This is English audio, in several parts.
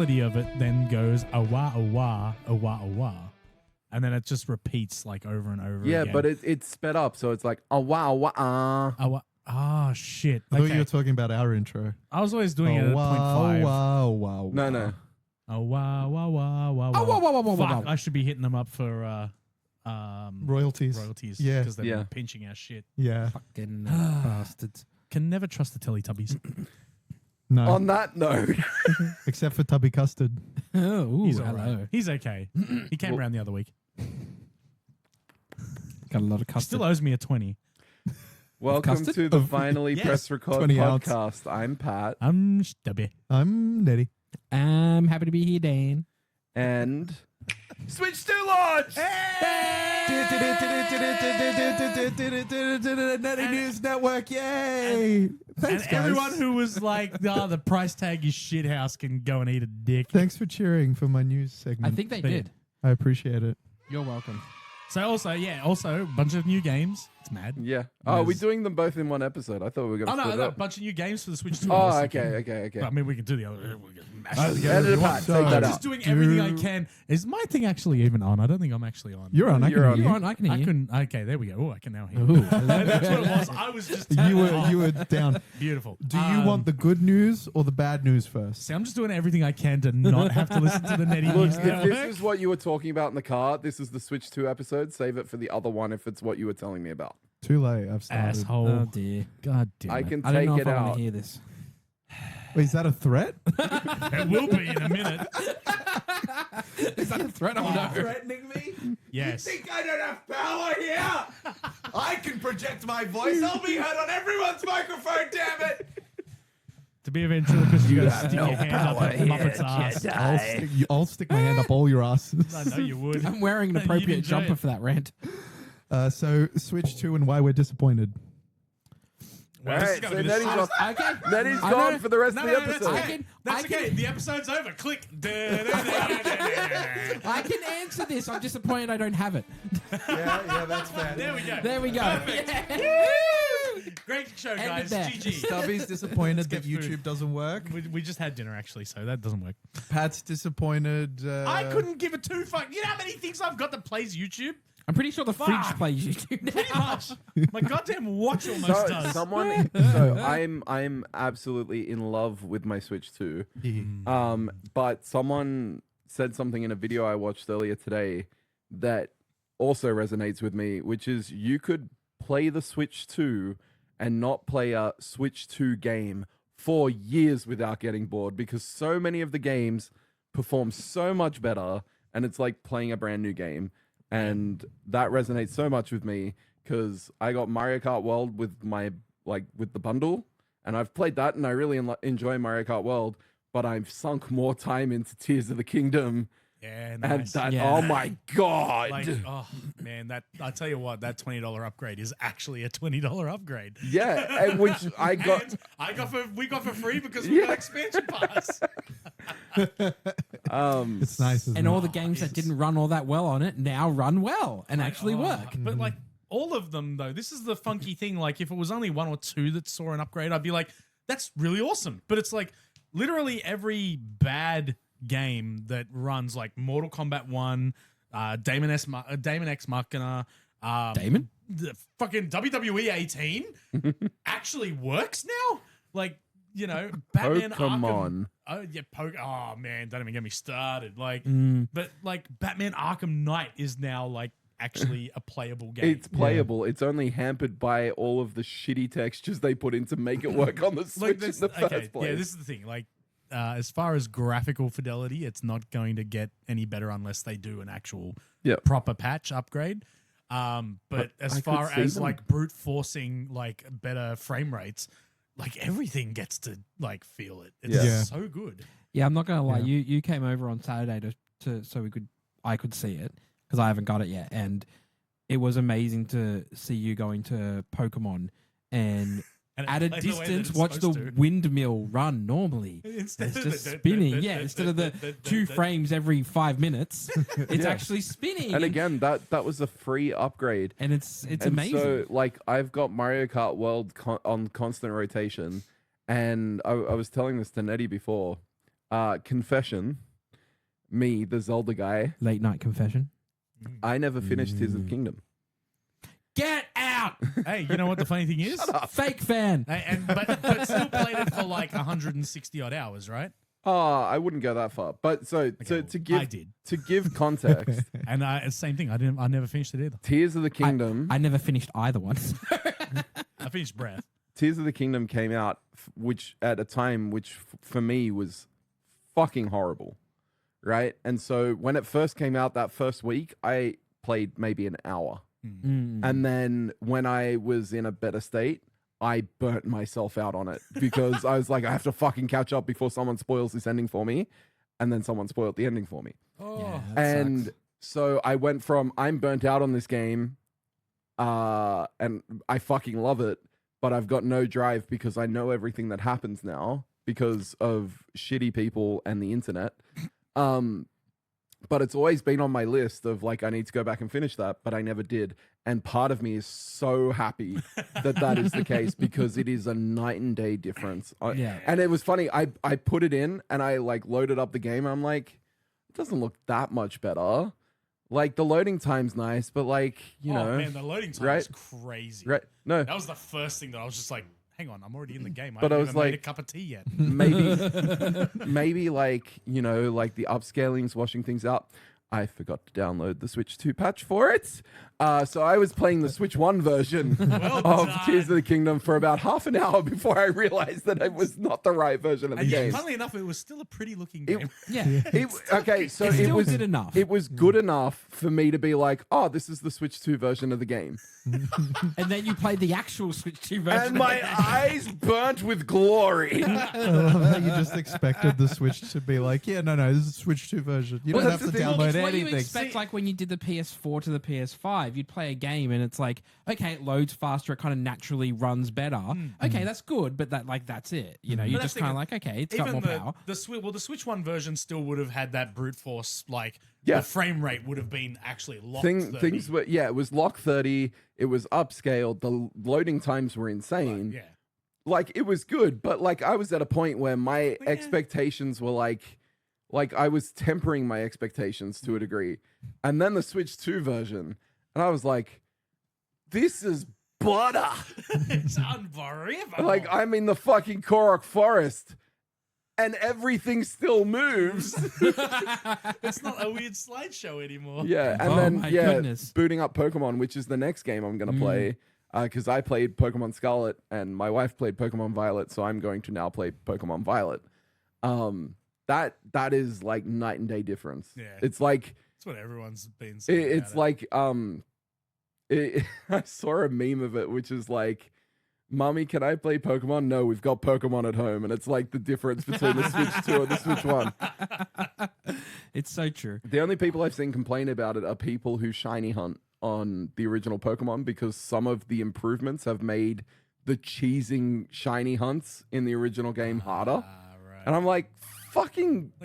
melody of it then goes awa awa awa awa, and then it just repeats like over and over. Yeah, again. but it's sped up, so it's like awa awa. Awa. Oh shit! I thought you were talking about our intro. I was always doing it at 0.5. Wow, wow, No. Oh wow wow wow wow Oh, wow, wow, wow, wow, Fuck! wow. I should be hitting them up for Royalties. Yeah, Yeah. because they've Yeah. been pinching our shit. Yeah. Fucking bastards. Can never trust the Teletubbies. No. On that note, Except for Tubby Custard. Oh, He's hello. alright. He's okay. He came around the other week. Got a lot of He custard. still owes me a 20. welcome custard? to the Finally Yes. Press Record 20 ounce. podcast. I'm Pat, I'm Stubby. I'm Nettie. I'm happy to be here, Dan. and Switch to launch. Nettie News Network, yay! Thanks, And guys. everyone who was like, the price tag is shithouse can go and eat a dick. Thanks for cheering for my news segment. I think they But- did. I appreciate it. You're welcome. So also a bunch of new games. It's mad. Yeah. Oh, are we doing them both in one episode? I thought we were going Oh to no, split no, it a up. bunch of new games for the Switch 2. Oh, okay. I mean, we can do the other. We can mash Oh, it. yeah. Edit it, everyone- Pat. so- Take I'm that just out. doing everything I can. Is my thing actually even on? I don't think I'm actually on. You're on. I You're can on. hear You're you. on. I can hear I you. couldn't. Okay, there we go. Oh, I can now hear. Ooh. That's what it was. I was just. You were down. beautiful. Do you want the good news or the bad news first? See, I'm just doing everything I can to not have to listen to the Nettie Look, News if Network. this is what you were talking about in the car, this is the Switch 2 episode. Save it for the other one if it's what you were telling me about. Too late. I've started. Asshole. Oh, dear. God damn I it. can I don't take know it if I want out. to hear this. Wait, is that a threat? It will be in a minute. Is that a threat? Oh, no. Threatening me? Yes. I don't have power here? I can project my voice. I'll be heard on everyone's microphone, damn it! To be a ventriloquist, you got to stick your hand up a Muppet's ass. I'll stick my hand up all your asses. I know you would. I'm wearing an You'd appropriate enjoy jumper it. for that rant. So Switch 2 and why we're disappointed. Well, All this is right, gonna so be the Nettie's shit. off. Okay. Nettie's I gone know. for the rest No, of the no, that's episode. okay. That's I okay. can- The episode's over. Click. I can answer this. I'm disappointed I don't have it. Yeah, that's fair. There we go. There we go. Perfect. Yeah. Great show, End it guys. there. GG. Stubby's disappointed Let's that get food. YouTube doesn't work. We just had dinner actually, so that doesn't work. Pat's disappointed. I couldn't give a two fuck. You know how many things I've got that plays YouTube? I'm pretty sure the fridge Fuck. plays YouTube now. Pretty much. My goddamn watch almost does. So I'm absolutely in love with my Switch 2. But someone said something in a video I watched earlier today that also resonates with me, which is you could play the Switch 2 and not play a Switch 2 game for years without getting bored because so many of the games perform so much better and it's like playing a brand new game. And that resonates so much with me because I got Mario Kart World with with the bundle, and I've played that and I really enjoy Mario Kart World. But I've sunk more time into Tears of the Kingdom, Yeah, and nice. that Yeah. oh my god, Like, oh man, that I tell you what, that $20 upgrade is actually a $20 upgrade. yeah, and which I got. And we got for free because we got expansion pass. It's nice, isn't And it? all the games that didn't run all that well on it now run well and actually work. But like all of them though, this is the funky thing. Like if it was only one or two that saw an upgrade, I'd be like, that's really awesome. But it's like literally every bad game that runs like Mortal Kombat 1, Damon X Machina, Damon? the fucking WWE 18 actually works now. Like, you know, Batman Arkham. Pokemon. Oh yeah, oh man, don't even get me started. Like, but like Batman Arkham Knight is now like actually a playable game. It's playable. It's only hampered by all of the shitty textures they put in to make it work on the Switch in the first place. Yeah, this is the thing. Like, as far as graphical fidelity, it's not going to get any better unless they do an actual proper patch upgrade. But as far as like brute forcing like better frame rates, like everything gets to like feel it. It's so good. Yeah, I'm not gonna lie. Yeah. You came over on Saturday to so I could see it because I haven't got it yet, and it was amazing to see you going to Pokemon and And it at a plays the way that distance it's watch the supposed to. windmill run normally. Instead It's of just the- spinning. Yeah, instead of the 2 frames every 5 minutes, it's Yeah. actually spinning. And again, that was a free upgrade. and it's And amazing. So, like, I've got Mario Kart World on constant rotation, and I was telling this to Nettie before. confession, me, the Zelda guy, Late night confession. I never finished Tears of the Kingdom. Get out! Hey, you know what the funny thing is? Fake fan. But still played it for like 160 odd hours, right? I wouldn't go that far. But so to give context, And same thing. I never finished it either. Tears of the Kingdom. I never finished either one. I finished Breath. Tears of the Kingdom came out, which at a time which for me was fucking horrible, right? And so when it first came out that first week, I played maybe an hour. And then when I was in a better state, I burnt myself out on it because I was like, I have to fucking catch up before someone spoils this ending for me. And then someone spoiled the ending for me. Oh, and so I went from I'm burnt out on this game, and I fucking love it, but I've got no drive because I know everything that happens now because of shitty people and the internet. But it's always been on my list of like, I need to go back and finish that, but I never did. And part of me is so happy that is the case because it is a night and day difference. And it was funny. I put it in and I like loaded up the game. I'm like, it doesn't look that much better. Like the loading time's nice, but like, you know. Man, the loading time is crazy. Right. No. That was the first thing that I was just like, hang on, I'm already in the game. But I was haven't like, made a cup of tea yet. Maybe like, you know, like the upscaling's washing things out. I forgot to download the Switch 2 patch for it. So I was playing the Switch 1 version of Tears of the Kingdom for about half an hour before I realized that it was not the right version of the game. Funnily enough, it was still a pretty looking game. Okay, so it was good enough. It was good enough for me to be like, oh, this is the Switch 2 version of the game. And then you played the actual Switch 2 version. And my eyes burnt with glory. I love how you just expected the Switch to be like, yeah, no, this is the Switch 2 version. You don't have to download it's what anything. you expect, like when you did the PS4 to the PS5, you'd play a game and it's like, okay, it loads faster, it kind of naturally runs better. Okay, that's good, but that's it. You know, you're just kind of like, okay, it's got more power. The Switch 1 version still would have had that brute force, like the frame rate would have been actually locked. Things were, it was lock 30, it was upscaled, the loading times were insane. Yeah. Like it was good, but like I was at a point where my expectations were like I was tempering my expectations to a degree. And then the Switch 2 version, and I was like, this is butter. It's unbelievable. Like I'm in the fucking Korok forest and everything still moves. It's not a weird slideshow anymore. Yeah, and goodness. Booting up Pokemon, which is the next game I'm going to play. Because I played Pokemon Scarlet and my wife played Pokemon Violet, so I'm going to now play Pokemon Violet. That is like night and day difference. Yeah. It's like that's what everyone's been saying. It's like I saw a meme of it, which is like, "Mommy, can I play Pokemon?" No, we've got Pokemon at home, and it's like the difference between the Switch 2 and the Switch 1. It's so true. The only people I've seen complain about it are people who shiny hunt on the original Pokemon because some of the improvements have made the cheesing shiny hunts in the original game harder. Right. And I'm like,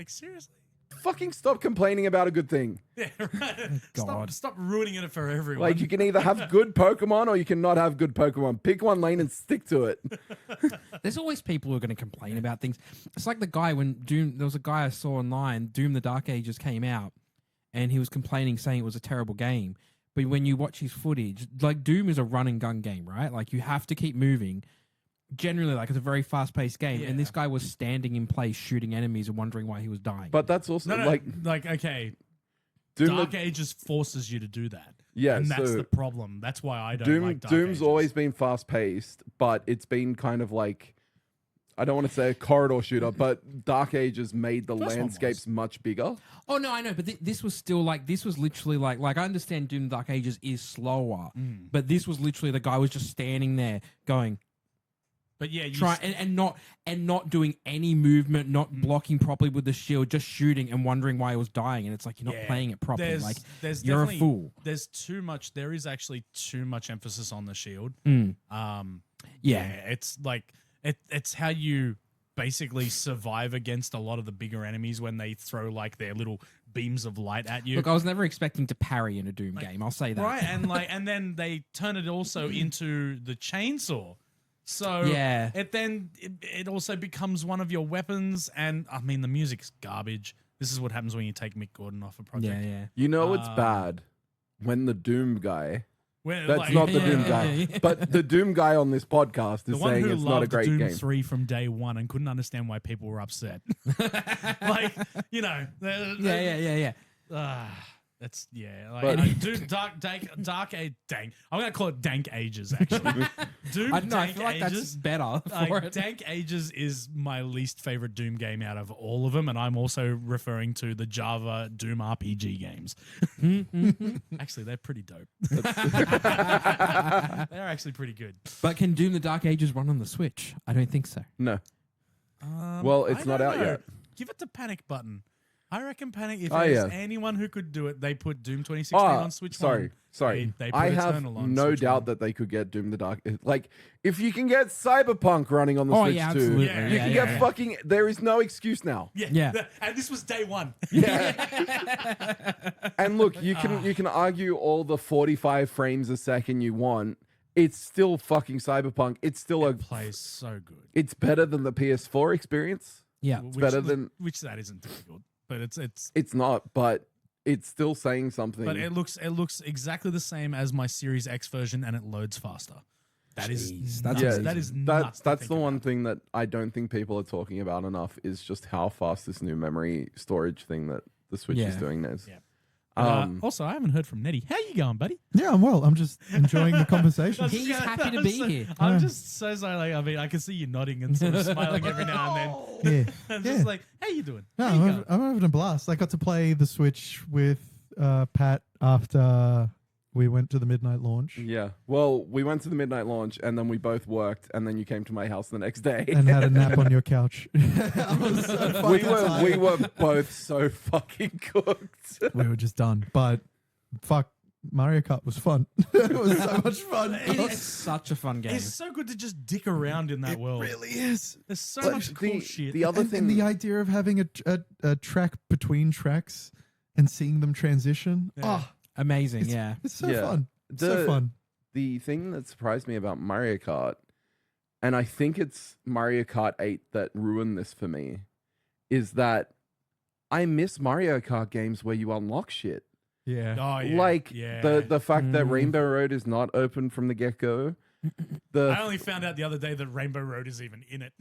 seriously? Fucking stop complaining about a good thing. Yeah, right. God. Stop ruining it for everyone. Like you can either have good Pokemon or you can not have good Pokemon. Pick one lane and stick to it. There's always people who are going to complain about things. It's like the guy when there was a guy I saw online, Doom the Dark Ages came out, and he was complaining, saying it was a terrible game. But when you watch his footage, like Doom is a run and gun game, right? Like you have to keep moving. Generally, like it's a very fast-paced game, and this guy was standing in place, shooting enemies, and wondering why he was dying. But that's also okay. Dark Ages forces you to do that. Yeah, and that's so the problem. That's why I don't like Dark Ages. Doom's always been fast-paced, but it's been kind of like, I don't want to say a corridor shooter, but Dark Ages made the landscapes much bigger. Oh no, I know, but this was still like, this was literally like I understand Doom Dark Ages is slower, but this was literally the guy was just standing there going. But yeah, and not doing any movement, not blocking properly with the shield, just shooting and wondering why he was dying. And it's like you're not playing it properly. You're a fool. There is actually too much emphasis on the shield. It's like it's how you basically survive against a lot of the bigger enemies when they throw like their little beams of light at you. Look, I was never expecting to parry in a Doom game. I'll say that. Right, and then they turn it also into the chainsaw. So it also becomes one of your weapons. And I mean, the music's garbage. This is what happens when you take Mick Gordon off a project. Yeah. You know it's bad when the Doom guy. That's like, not the Doom guy, but the Doom guy on this podcast is saying it's not a great Doom game. 3 from day one and couldn't understand why people were upset. Like, you know. Yeah. That's But- Doom Dark Age. Dang, I'm gonna call it Dank Ages. Actually, Doom I don't know. I Dank feel like that's Ages. better for Like, it. Dank Ages is my least favorite Doom game out of all of them, and I'm also referring to the Java Doom RPG games. Actually, they're pretty dope. They're actually pretty good. But can Doom the Dark Ages run on the Switch? I don't think so. No. Well, it's I not don't out know. yet. Give it to Panic Button. I reckon Panic. If Oh, there's yeah. anyone who could do it, they put Doom 2016 on Switch. Sorry. 1. They put I have Eternal on no Switch doubt 1. that they could get Doom the Dark. Like, if you can get Cyberpunk running on the Oh, Switch yeah, too, absolutely. Yeah, you yeah, can yeah, get yeah. fucking. There is no excuse now. Yeah. And this was day one. Yeah. And look, you can argue all the 45 frames a second you want. It's still fucking Cyberpunk. It's still It plays so good. It's better than the PS4 experience. Yeah. Which, better than- which that isn't difficult, but it's It's not, but it's still saying something. but it looks exactly the same as my Series X version, and it loads faster. That is Jeez, nuts. that's That is nuts. that's to the think one about. thing that I don't think people are talking about enough is just how fast this new memory storage thing that the Switch is Yeah. doing is. Yeah. Um, Also, I haven't heard from Nettie. How you going, buddy? Yeah, I'm well. I'm just enjoying the conversation. He's happy to be here. I'm just so sorry. Like, I mean, I can see you nodding and sort of smiling every now and then. Yeah. I'm Yeah. just like, how you doing? No, How you I'm, going? I'm having a blast. I got to play the Switch with Pat after we went to the midnight launch yeah. Well, we went to the midnight launch and then we both worked and then you came to my house the next day. and had a nap on your couch. I was so we fucking were tired. both so fucking cooked. We were just done. But fuck, Mario Kart was fun. It was so much fun. It's such a fun game. It's so good to just dick around in that It world. really is. There's so But much cool shit. The other And thing, the idea of having a track between tracks and seeing them transition. Yeah. Oh, Amazing, it's, yeah. it's so Yeah. fun. So The- fun. the thing that surprised me about Mario Kart, and I think it's Mario Kart 8 that ruined this for me, is that I miss Mario Kart games where you unlock shit. Yeah. Oh, yeah. Like yeah. the fact that Mm. Rainbow Road is not open from the get go. The I only found out the other day that Rainbow Road is even in it.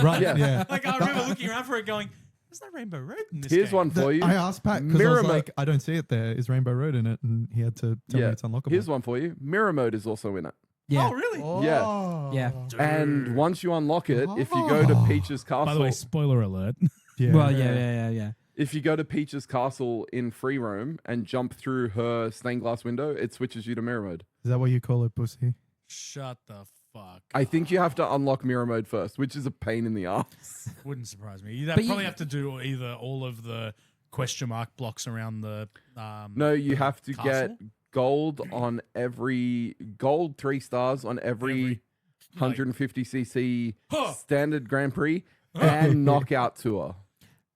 Right. Yeah. Yeah. Like, I remember looking around for it going, there's no Rainbow Road in this here's game. one for you. I asked Pat because I Mirror was Mo- like, I don't see it there. Is Rainbow Road in it? And he had to tell me it's unlockable. Here's one for you. Mirror mode is also in it. Yeah. Oh, really? Yeah. And once you unlock it, if you go to Oh. Peach's Castle, By the way, spoiler alert. Yeah. Well, yeah. if you go to Peach's Castle in free roam and jump through her stained glass window, it switches you to mirror mode. Is that what you call it, pussy? Shut the fuck I think up. you have to unlock mirror mode first, which is a pain in the ass. Wouldn't surprise me. You'd But probably you- have to do either all of the question mark blocks around the. No, you have to Castle? get gold on every gold 3 stars on every 150cc Huh. standard Grand Prix and knockout tour.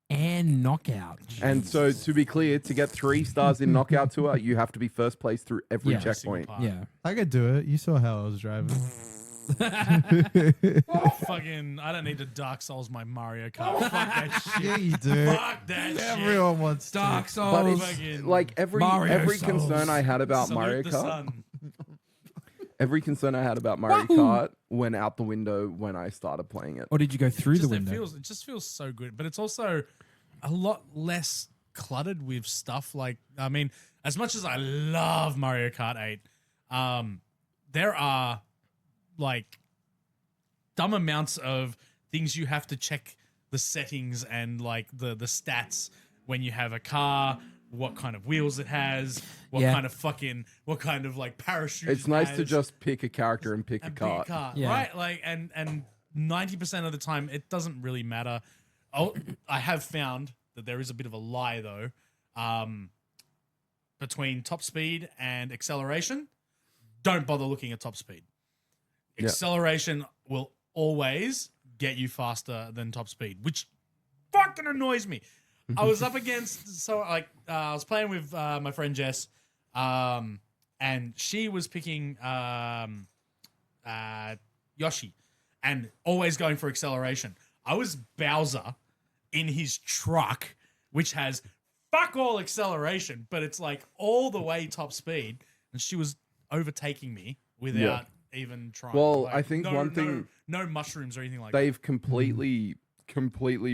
And knockout. And so, to be clear, to get 3 stars in knockout tour, you have to be first place through every Yeah. checkpoint. Yeah. I could do it. You saw how I was driving. Fucking, I don't need to Dark Souls my Mario Kart. Fuck that shit. Yeah, you do. Fuck that shit. Everyone wants Dark to. Souls. But it's fucking like every Mario concern Souls. I had about Salute Mario the Kart, sun. every concern I had about Mario Kart went out the window when I started playing it. Or did you go through the Just, window? it just feels so good, but it's also a lot less cluttered with stuff. Like, I mean, as much as I love Mario Kart 8, there are like dumb amounts of things you have to check the settings and like the stats when you have a car, what kind of wheels it has, what Yeah. kind of like parachute. It's it nice to has. just pick a character and pick a And pick a cart. car, Yeah. right? Like, and 90% of the time, it doesn't really matter. Oh, I have found that there is a bit of a lie though, between top speed and acceleration. Don't bother looking at top speed. Yeah. Acceleration will always get you faster than top speed, which fucking annoys me. I was up against I was playing with my friend Jess, and she was picking Yoshi, and always going for acceleration. I was Bowser in his truck, which has fuck all acceleration, but it's like all the way top speed, and she was overtaking me without even trying. Well, like, I think one thing no mushrooms or anything like that. they've completely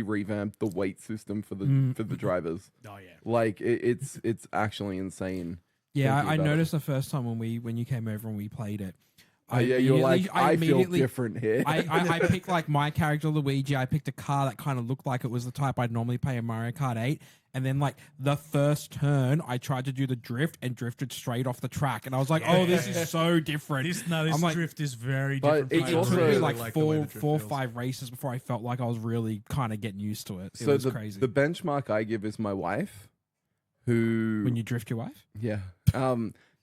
revamped the weight system for the drivers. Oh yeah, Like it's actually insane. Yeah, I about noticed the first time when you came over and we played it. You're like, I feel different here. I picked like my character Luigi. I picked a car that kind of looked like it was the type I'd normally play in Mario Kart 8. And then like the first turn, I tried to do the drift and drifted straight off the track. And I was like, oh, this is so different. This like, drift is very but different. it's from also it. like four or five races before I felt like I was really kind of getting used to it. It was crazy. The benchmark I give is my wife, who When you drift your wife? yeah.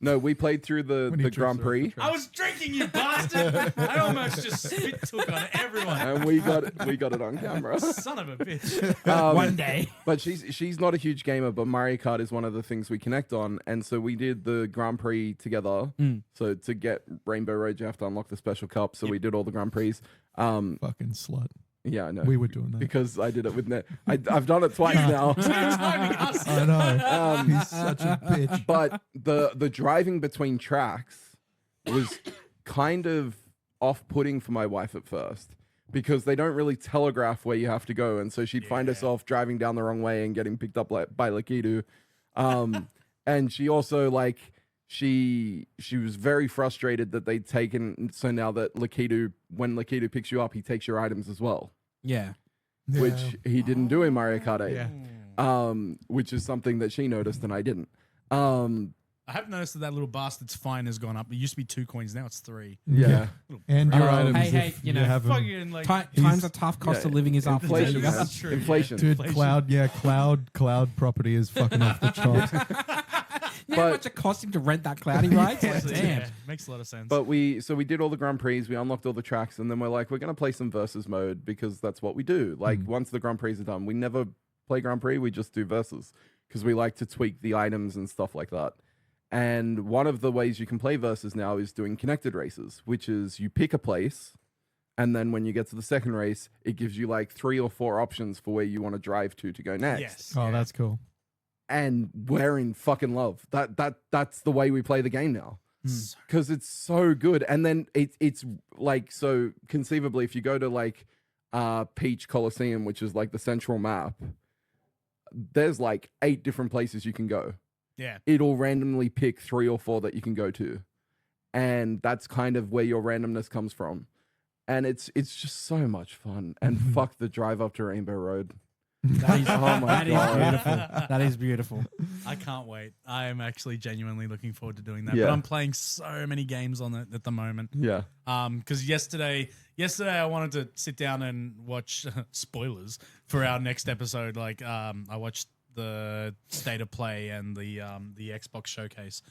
No, we played through the Grand Prix. I was drinking, you bastard! I almost just spit took on everyone. And we got it on camera. Son of a bitch. One day. But she's not a huge gamer, but Mario Kart is one of the things we connect on. And so we did the Grand Prix together. So to get Rainbow Road, you have to unlock the special cup. So we did all the Grand Prix. Fucking slut. Yeah, I know. We were doing that. Because I did it with Net. I've done it twice now. I know. He's such a bitch. But the driving between tracks was kind of off-putting for my wife at first because they don't really telegraph where you have to go, and so she'd find herself driving down the wrong way and getting picked up by Lakitu. And she also like she was very frustrated that they'd taken. So now that when Lakitu picks you up, he takes your items as well. Yeah. Which he didn't do in Mario Kart 8. Yeah. Which is something that she noticed and I didn't. I have noticed that little bastard's fine has gone up. It used to be 2 coins, now it's 3. Yeah. And your items. Hey, if you know, have 'em. Fucking like times a tough cost of living is up. Inflation. There you go. Man. That's true, Inflation. Dude, Inflation. cloud property is fucking off the chops. You know how much it cost him to rent that cloudy ride? Like, Honestly, damn. yeah, makes a lot of sense. But we did all the Grand Prix, we unlocked all the tracks, and then we're like, we're going to play some versus mode because that's what we do. Like, once the Grand Prix are done, we never play Grand Prix, we just do versus because we like to tweak the items and stuff like that. And one of the ways you can play versus now is doing connected races, which is you pick a place, and then when you get to the second race, it gives you like 3 or 4 options for where you want to drive to go next. yes. Oh, that's cool. And we're in fucking love. That's the way we play the game now. Because it's so good. And then it's like, so conceivably, if you go to like Peach Coliseum, which is like the central map, there's like 8 different places you can go. Yeah. It'll randomly pick 3 or 4 that you can go to. And that's kind of where your randomness comes from. And it's just so much fun. And fuck the drive up to Rainbow Road. That is, Oh my that is God. beautiful. That is beautiful. I can't wait. I am actually genuinely looking forward to doing that. Yeah. But I'm playing so many games on it at the moment. Yeah. Because yesterday I wanted to sit down and watch spoilers for our next episode. Like I watched the State of Play and the Xbox showcase.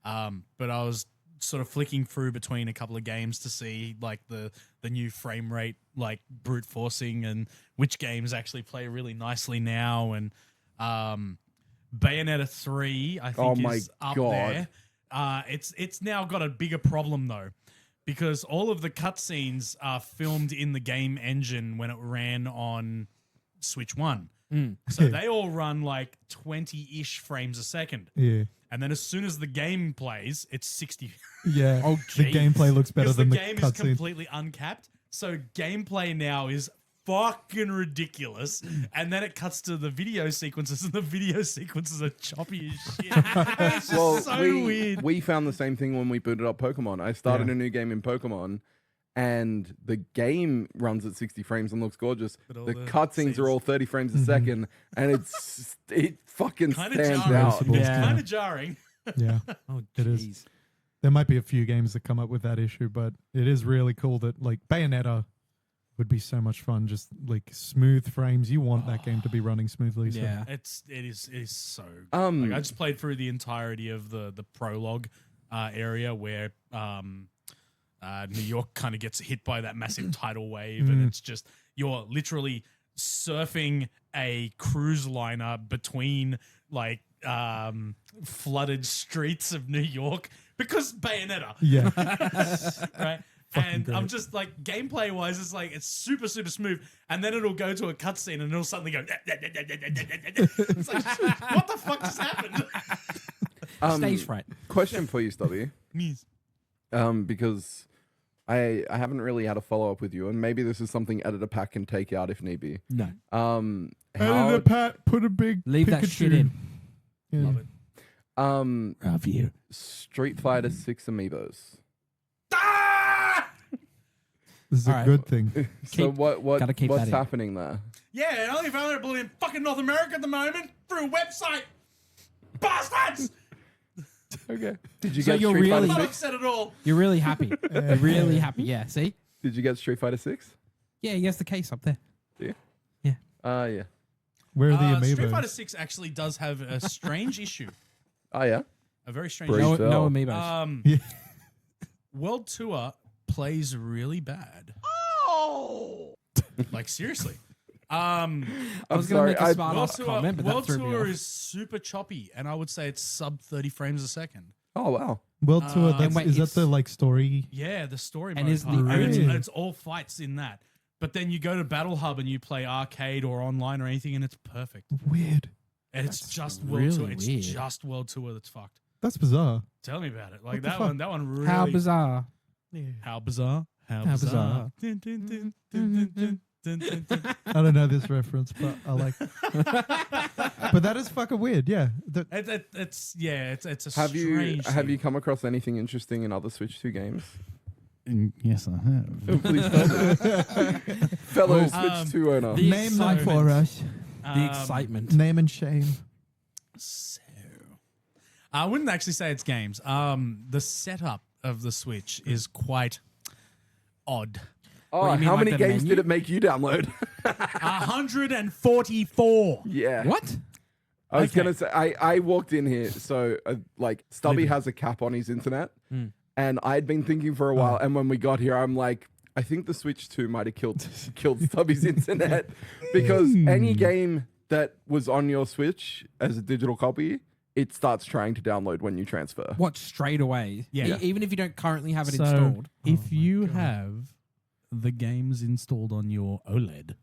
But I was sort of flicking through between a couple of games to see like the new frame rate, like brute forcing, and which games actually play really nicely now. And Bayonetta 3, I think, is up there. It's now got a bigger problem though, because all of the cutscenes are filmed in the game engine when it ran on Switch 1. So they all run like 20-ish frames a second. Yeah. And then as soon as the game plays, it's 60. Yeah. Oh, the jeez. gameplay looks better Because the than the game is cutscene. completely uncapped. So gameplay now is fucking ridiculous. And then it cuts to the video sequences, and the video sequences are choppy as shit. It's just so weird. We found the same thing when we booted up Pokemon. I started a new game in Pokemon, and the game runs at 60 frames and looks gorgeous. But all The the cutscenes scenes- are all 30 frames a second, and it fucking Kind of stands jarring. out. Noticeable. It's Yeah. kind of jarring. Yeah. Oh, It is. jeez. There might be a few games that come up with that issue, but it is really cool that like Bayonetta would be so much fun. Just like smooth frames. You want that game to be running smoothly. So. Yeah. It is so. Um, Like, I just played through the entirety of the prologue area where New York kind of gets hit by that massive tidal wave, and it's just you're literally surfing a cruise liner between like flooded streets of New York because Bayonetta, Yeah. right? And great. I'm just like, gameplay wise, it's like, it's super, super smooth. And then it'll go to a cutscene and it'll suddenly go, it's like, what the fuck just happened? Stage fright. Question for you, Stubby. Yes. Because I haven't really had a follow up with you, and maybe this is something Editor Pack can take out if need be. No. Editor Pat, put a big Leave Pikachu. that shit in. Yeah. Love it. Review. Street Fighter 6 amiibos. Ah! This is a Alright. good thing. So Keep- what's gotta keep that in. happening there? Yeah, only available in fucking North America at the moment through a website. Bastards! Okay. Did you So get you're Street really- I'm Fighter not 6? upset at all. You're really happy. You're really happy. Yeah. See? Did you get Street Fighter 6? Yeah, he has the case up there. Yeah. Yeah. Yeah. Where are the amiibos? Street Fighter 6 actually does have a strange issue. Oh, yeah? A very strange Break. issue. No, Fell. no amiibos. Yeah. World Tour plays really bad. Oh! Like, seriously. I was sorry, going to make a I- smart World ass comment, but that World threw me Tour off. is super choppy, and I would say it's sub 30 frames a second. Oh, wow. World Tour, And that's, wait, is that it's- the like story? Yeah, the story And mode is the part. And only- it's all fights in that. But then you go to Battle Hub and you play arcade or online or anything, and it's perfect. Weird. And it's That's just World really Tour. It's weird. just World Tour that's fucked. That's bizarre. Tell me about it. Like What the that fuck? one. That one really. How bizarre. How bizarre. How How bizarre. I don't know this reference, but I like. But that is fucking weird. Yeah. It's a Have strange. you come across anything interesting in other Switch 2 games? Yes, I have. Please tell me. Fellow Well, Switch 2 owner. the Name them excitement. for us. The excitement. Name and shame. So, I wouldn't actually say it's games. The setup of the Switch is quite odd. Oh, you mean how like many the games menu? did it make you download? 144. Yeah. What? I was Okay. gonna say I walked in here, so like Stubby has a cap on his internet, and I'd been thinking for a while. And when we got here, I'm like, I think the Switch 2 might have killed Stubby's internet because any game that was on your Switch as a digital copy, it starts trying to download when you transfer. What, straight away? Yeah. Even if you don't currently have it So, installed. if you have the games installed on your OLED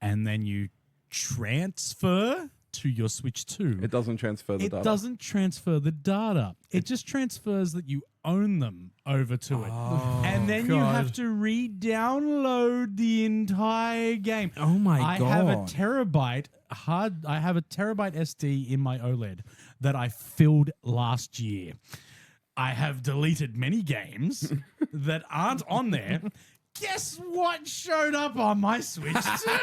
and then you transfer to your Switch 2, It doesn't transfer the it data. doesn't transfer the data. It just transfers that you own them over to it. And then you have to re-download the entire game. Oh my I God. have a terabyte SD in my OLED that I filled last year. I have deleted many games that aren't on there. Guess what showed up on my Switch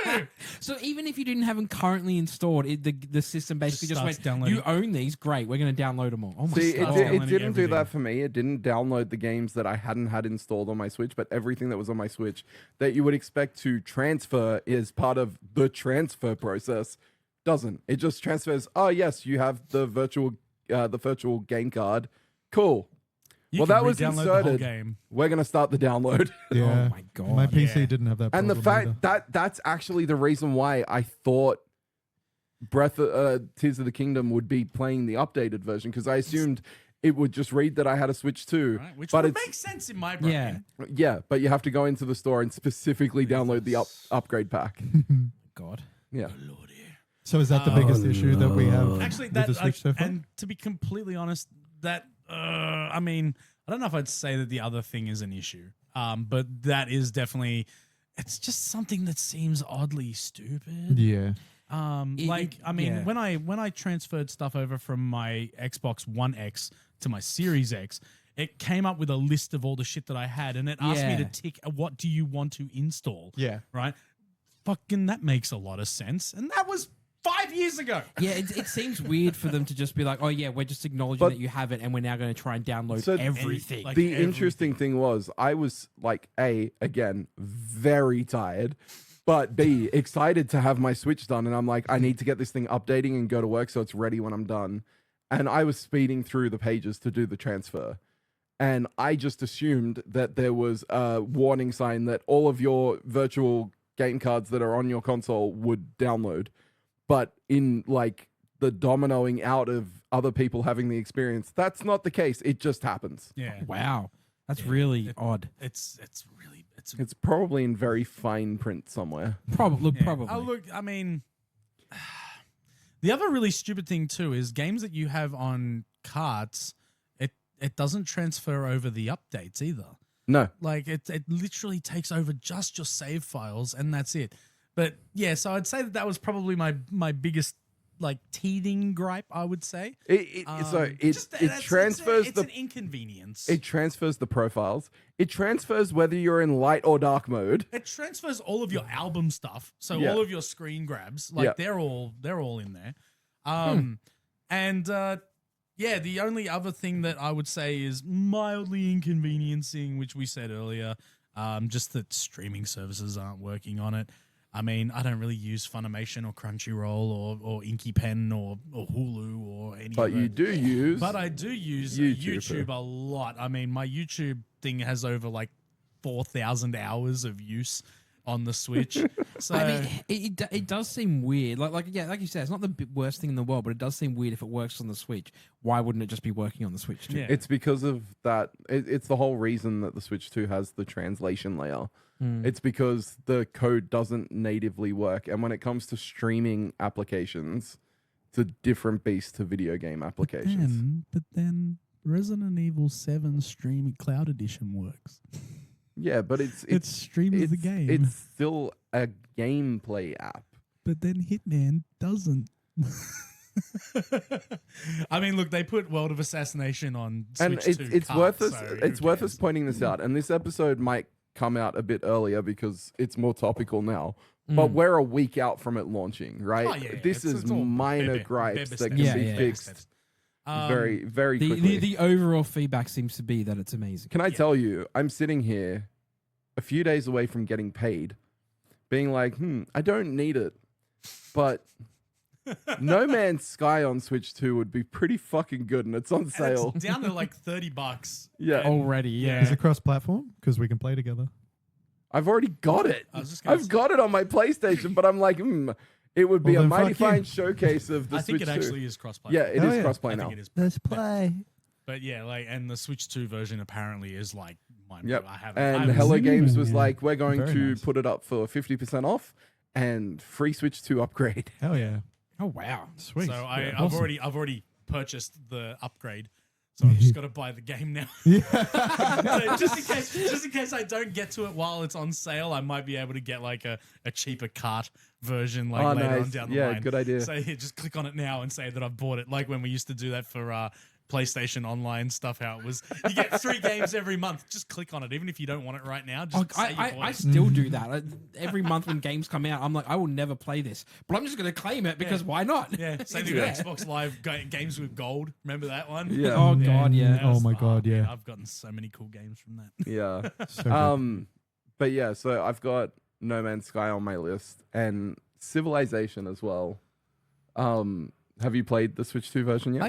too? So even if you didn't have them currently installed, the system basically just starts went, downloading. you own these, great, we're going to download them all. Oh my See, God. Starts it downloading didn't do everything. that for me. It didn't download the games that I hadn't had installed on my Switch, but everything that was on my Switch that you would expect to transfer is part of the transfer process doesn't. It just transfers. Oh yes, you have the virtual game card. Cool. You Well, can that was re-download the whole inserted. game. We're gonna start the download. Yeah. Oh my God. My PC Yeah. didn't have that. And the problem fact that that's actually the reason why I thought Tears of the Kingdom would be playing the updated version, because I assumed it would just read that I had a Switch 2. Right? Which but would it's make sense in my brain. Yeah. yeah, but you have to go into the store and specifically download the upgrade pack. God. Yeah. So is that the biggest issue that we have Actually, with that the Switch so far? and to be completely honest, that I mean, I don't know if I'd say that the other thing is an issue, but that is definitely. It's just something that seems oddly stupid. Yeah. When I transferred stuff over from my Xbox One X to my Series X, it came up with a list of all the shit that I had, and it asked me to Yeah. tick what do you want to install. Yeah. Right. Fucking that makes a lot of sense, and that was 5 years ago. Yeah, it seems weird for them to just be like, oh yeah, we're just acknowledging But- that you have it and we're now going to try and download So everything. like- The everything. interesting thing was I was like, A, again, very tired, but B, excited to have my Switch done. And I'm like, I need to get this thing updating and go to work so it's ready when I'm done. And I was speeding through the pages to do the transfer. And I just assumed that there was a warning sign that all of your virtual game cards that are on your console would download. But in like the dominoing out of other people having the experience, that's not the case. It just happens. Yeah. Wow. That's really odd. It's probably in very fine print somewhere. Probably. Oh, look, I mean, the other really stupid thing too is games that you have on carts. It doesn't transfer over the updates either. No, like it literally takes over just your save files and that's it. But yeah, so I'd say that was probably my biggest like teething gripe. I would say it transfers it's an inconvenience. It transfers the profiles. It transfers whether you're in light or dark mode. It transfers all of your album stuff. So all of your screen grabs, like they're all in there. And yeah, the only other thing that I would say is mildly inconveniencing, which we said earlier, just that streaming services aren't working on it. I mean, I don't really use Funimation or Crunchyroll or InkyPen or Hulu or any. But you do use. But I do use YouTube a lot. I mean, my YouTube thing has over like 4,000 hours of use on the Switch. So I mean, it does seem weird. Like you said, it's not the worst thing in the world, but it does seem weird if it works on the Switch. Why wouldn't it just be working on the Switch too? Yeah. It's because of that. It's the whole reason that the Switch 2 has the translation layer. It's because the code doesn't natively work. And when it comes to streaming applications, it's a different beast to video game applications. But then Resident Evil 7 Streaming Cloud Edition works. Yeah, but it streams the game. It's still a gameplay app. But then Hitman doesn't. I mean, look, they put World of Assassination on Switch and 2 it's carts, worth us. It's worth us pointing this out. And this episode might come out a bit earlier because it's more topical now. But we're a week out from it launching, right? Oh, yeah, this is minor gripes that can be fixed very, very quickly. The overall feedback seems to be that it's amazing. Can I tell you, I'm sitting here a few days away from getting paid, being like, I don't need it, but No Man's Sky on Switch 2 would be pretty fucking good, and it's on sale. It's down to like $30. Yeah. Already, yeah. Is it cross-platform? Because we can play together. I've already got it. I've got it on my PlayStation, but I'm like, it would be a mighty fine showcase of the Switch 2. I think it actually is cross-play. Yeah, it is cross-play now. Let's play. But yeah, like, and the Switch 2 version apparently is like mine. Yep. I And Hello Games was like, we're going Very to nice. put it up for 50% off and free Switch 2 upgrade. Hell yeah. Oh wow, Sweet. So I've Awesome. already purchased the upgrade. So I've just got to buy the game now. So just in case I don't get to it while it's on sale, I might be able to get like a cheaper cart version like later on down the line. Yeah, good idea. So here, just click on it now and say that I've bought it. Like when we used to do that for PlayStation Online stuff, how it was you get 3 games every month. Just click on it, even if you don't want it right now. Just say you bought I it. still do that. Every month when games come out, I'm like, I will never play this, but I'm just going to claim it because why not? Yeah, same thing with Xbox Live games with gold. Remember that one? Yeah. Oh god, yeah. That was- Oh my god, man, yeah. I've gotten so many cool games from that. Yeah. So good. But yeah, so I've got No Man's Sky on my list and Civilization as well. Have you played the Switch 2 version yet?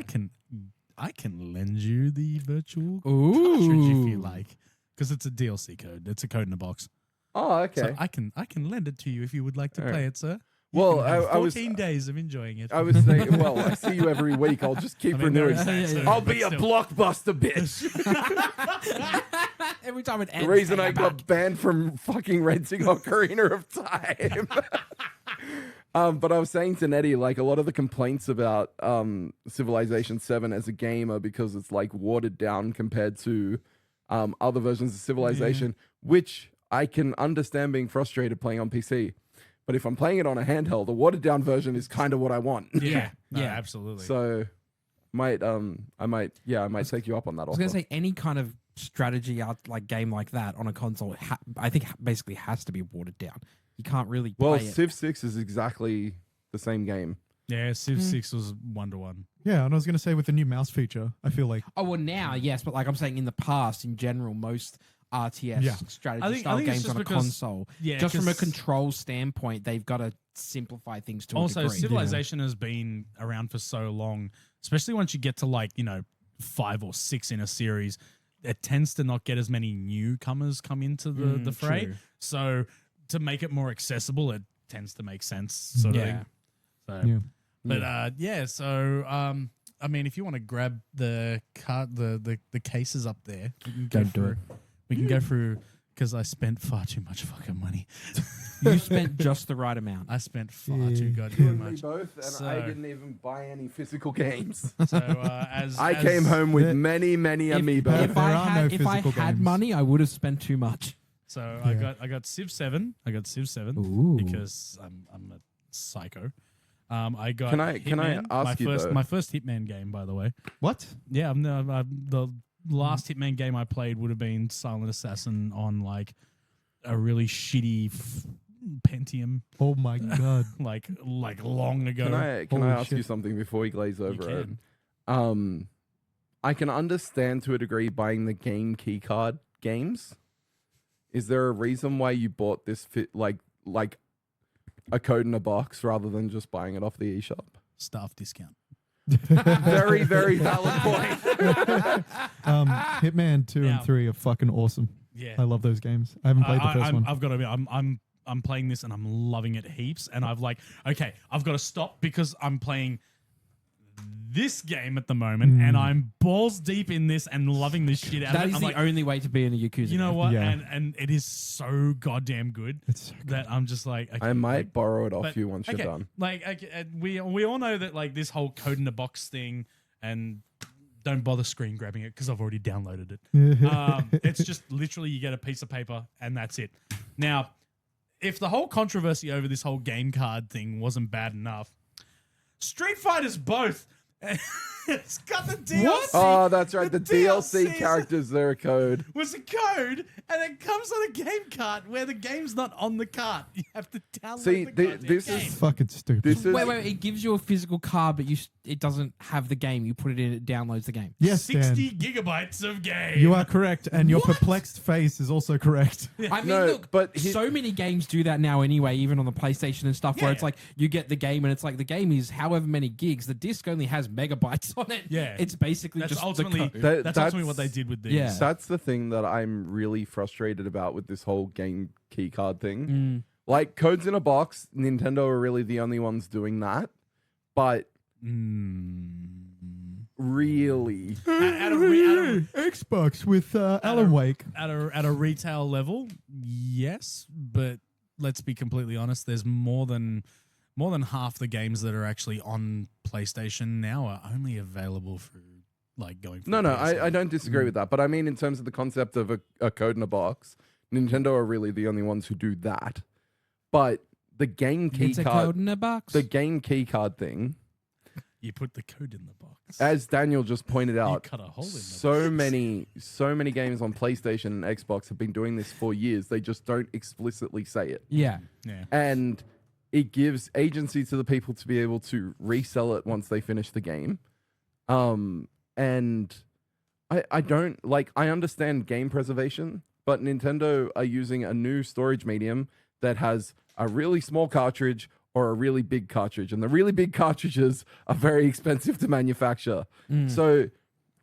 I can lend you the virtual Ooh. cartridge if you like, because it's a DLC code. It's a code in a box. Oh, okay. So I can lend it to you if you would like to All play right. it, sir. Well, can have I was 14 days of enjoying it. I was saying, well, I see you every week. I'll just keep renewing. I'll be a blockbuster bitch. Every time it ends, The reason hey, I I'm got back. banned from fucking renting Ocarina of Time. But I was saying to Nettie, like a lot of the complaints about Civilization 7 as a game are because it's like watered down compared to other versions of Civilization, which I can understand being frustrated playing on PC. But if I'm playing it on a handheld, the watered down version is kind of what I want. Yeah, Yeah. absolutely. So I might take you up on that I was offer. going to say any kind of strategy like game like that on a console, I think basically has to be watered down. You can't really Well, play it. Civ 6 is exactly the same game. yeah, Civ 6 was 1-to-1. Yeah, and I was going to say with the new mouse feature, I feel like Oh well, now yes, but like I'm saying, in the past, in general, most RTS strategy I think style it's games just on a because- console, Yeah, just from a 'cause- control standpoint, they've got to simplify things to a Also, degree. Civilization has been around for so long, especially once you get to like 5 or 6 in a series, it tends to not get as many newcomers come into the fray. true. So to make it more accessible, it tends to make sense. Sort of Yeah. thing. So, yeah. but so I mean, if you want to grab the cases up there, we can go Don't do through. it. We can go through because I spent far too much fucking money. You spent just the right amount. I spent far too You goddamn and me much. both, and So- I didn't even buy any physical games. So as I came home with many amiibo. If I There are no had physical had games. money, I would have spent too much. So Yeah. I got Civ 7. I got Civ 7 Ooh. because I'm a psycho. I got Can I Hitman, ask you, though? my first Hitman game, by the way. What? Yeah, the last Hitman game I played would have been Silent Assassin on like a really shitty Pentium, Oh my god. like long ago. Can I Holy ask you shit. something before we glaze over it? can. I can understand to a degree buying the game keycard games. Is there a reason why you bought this like a code in a box rather than just buying it off the eShop? Staff discount. Very, very valid point. Hitman 2 Now- and 3 are fucking awesome. Yeah, I love those games. I haven't played the 1st one. I've got to be. I'm playing this and I'm loving it heaps. And I've got to stop because I'm playing this game at the moment, and I'm balls deep in this and loving this shit out That of it. is I'm the like, only way to be in a Yakuza. you know game. what? Yeah. And it is so goddamn good It's so good. that I'm just like, okay, I might like, borrow it off but- you once okay, you're done. Like, okay, we all know that like this whole code in the box thing, and don't bother screen grabbing it because I've already downloaded it. It's just literally you get a piece of paper and that's it. Now, if the whole controversy over this whole game card thing wasn't bad enough, Street Fighters both. It's got the DLC. Oh, that's right. The DLC is- characters, they're a code. was a code, and it comes on a game cart where the game's not on the cart. You have to download See, the goddamn this game. is Fucking stupid. this is Wait, it gives you a physical card, but it doesn't have the game. You put it in, it downloads the game. Yes, Dan. 60 gigabytes of game. You are correct, and your perplexed face is also correct. I mean, No, look, but so many games do that now anyway, even on the PlayStation and stuff, where Yeah. it's like you get the game and it's like the game is however many gigs. The disc only has megabytes on it. Yeah. It's basically That's just ultimately the code. that's ultimately what they did with these. Yeah. That's the thing that I'm really frustrated about with this whole game keycard thing. Mm. Like codes in a box, Nintendo are really the only ones doing that. But really, At a Xbox with Alan Wake. at a retail level, yes, but let's be completely honest. There's more than half the games that are actually on PlayStation now are only available for like going. For no, PS4. I don't disagree Mm. with that. But I mean, in terms of the concept of a code in a box, Nintendo are really the only ones who do that. But the game It's a code keycard, in a box. the game keycard thing, You put the code in the box. as Daniel just pointed You out, cut a hole in the so box. many games on PlayStation and Xbox have been doing this for years. They just don't explicitly say it. yeah. Yeah. And it gives agency to the people to be able to resell it once they finish the game. And I don't like, I understand game preservation, but Nintendo are using a new storage medium that has a really small cartridge or a really big cartridge, and the really big cartridges are very expensive to manufacture. So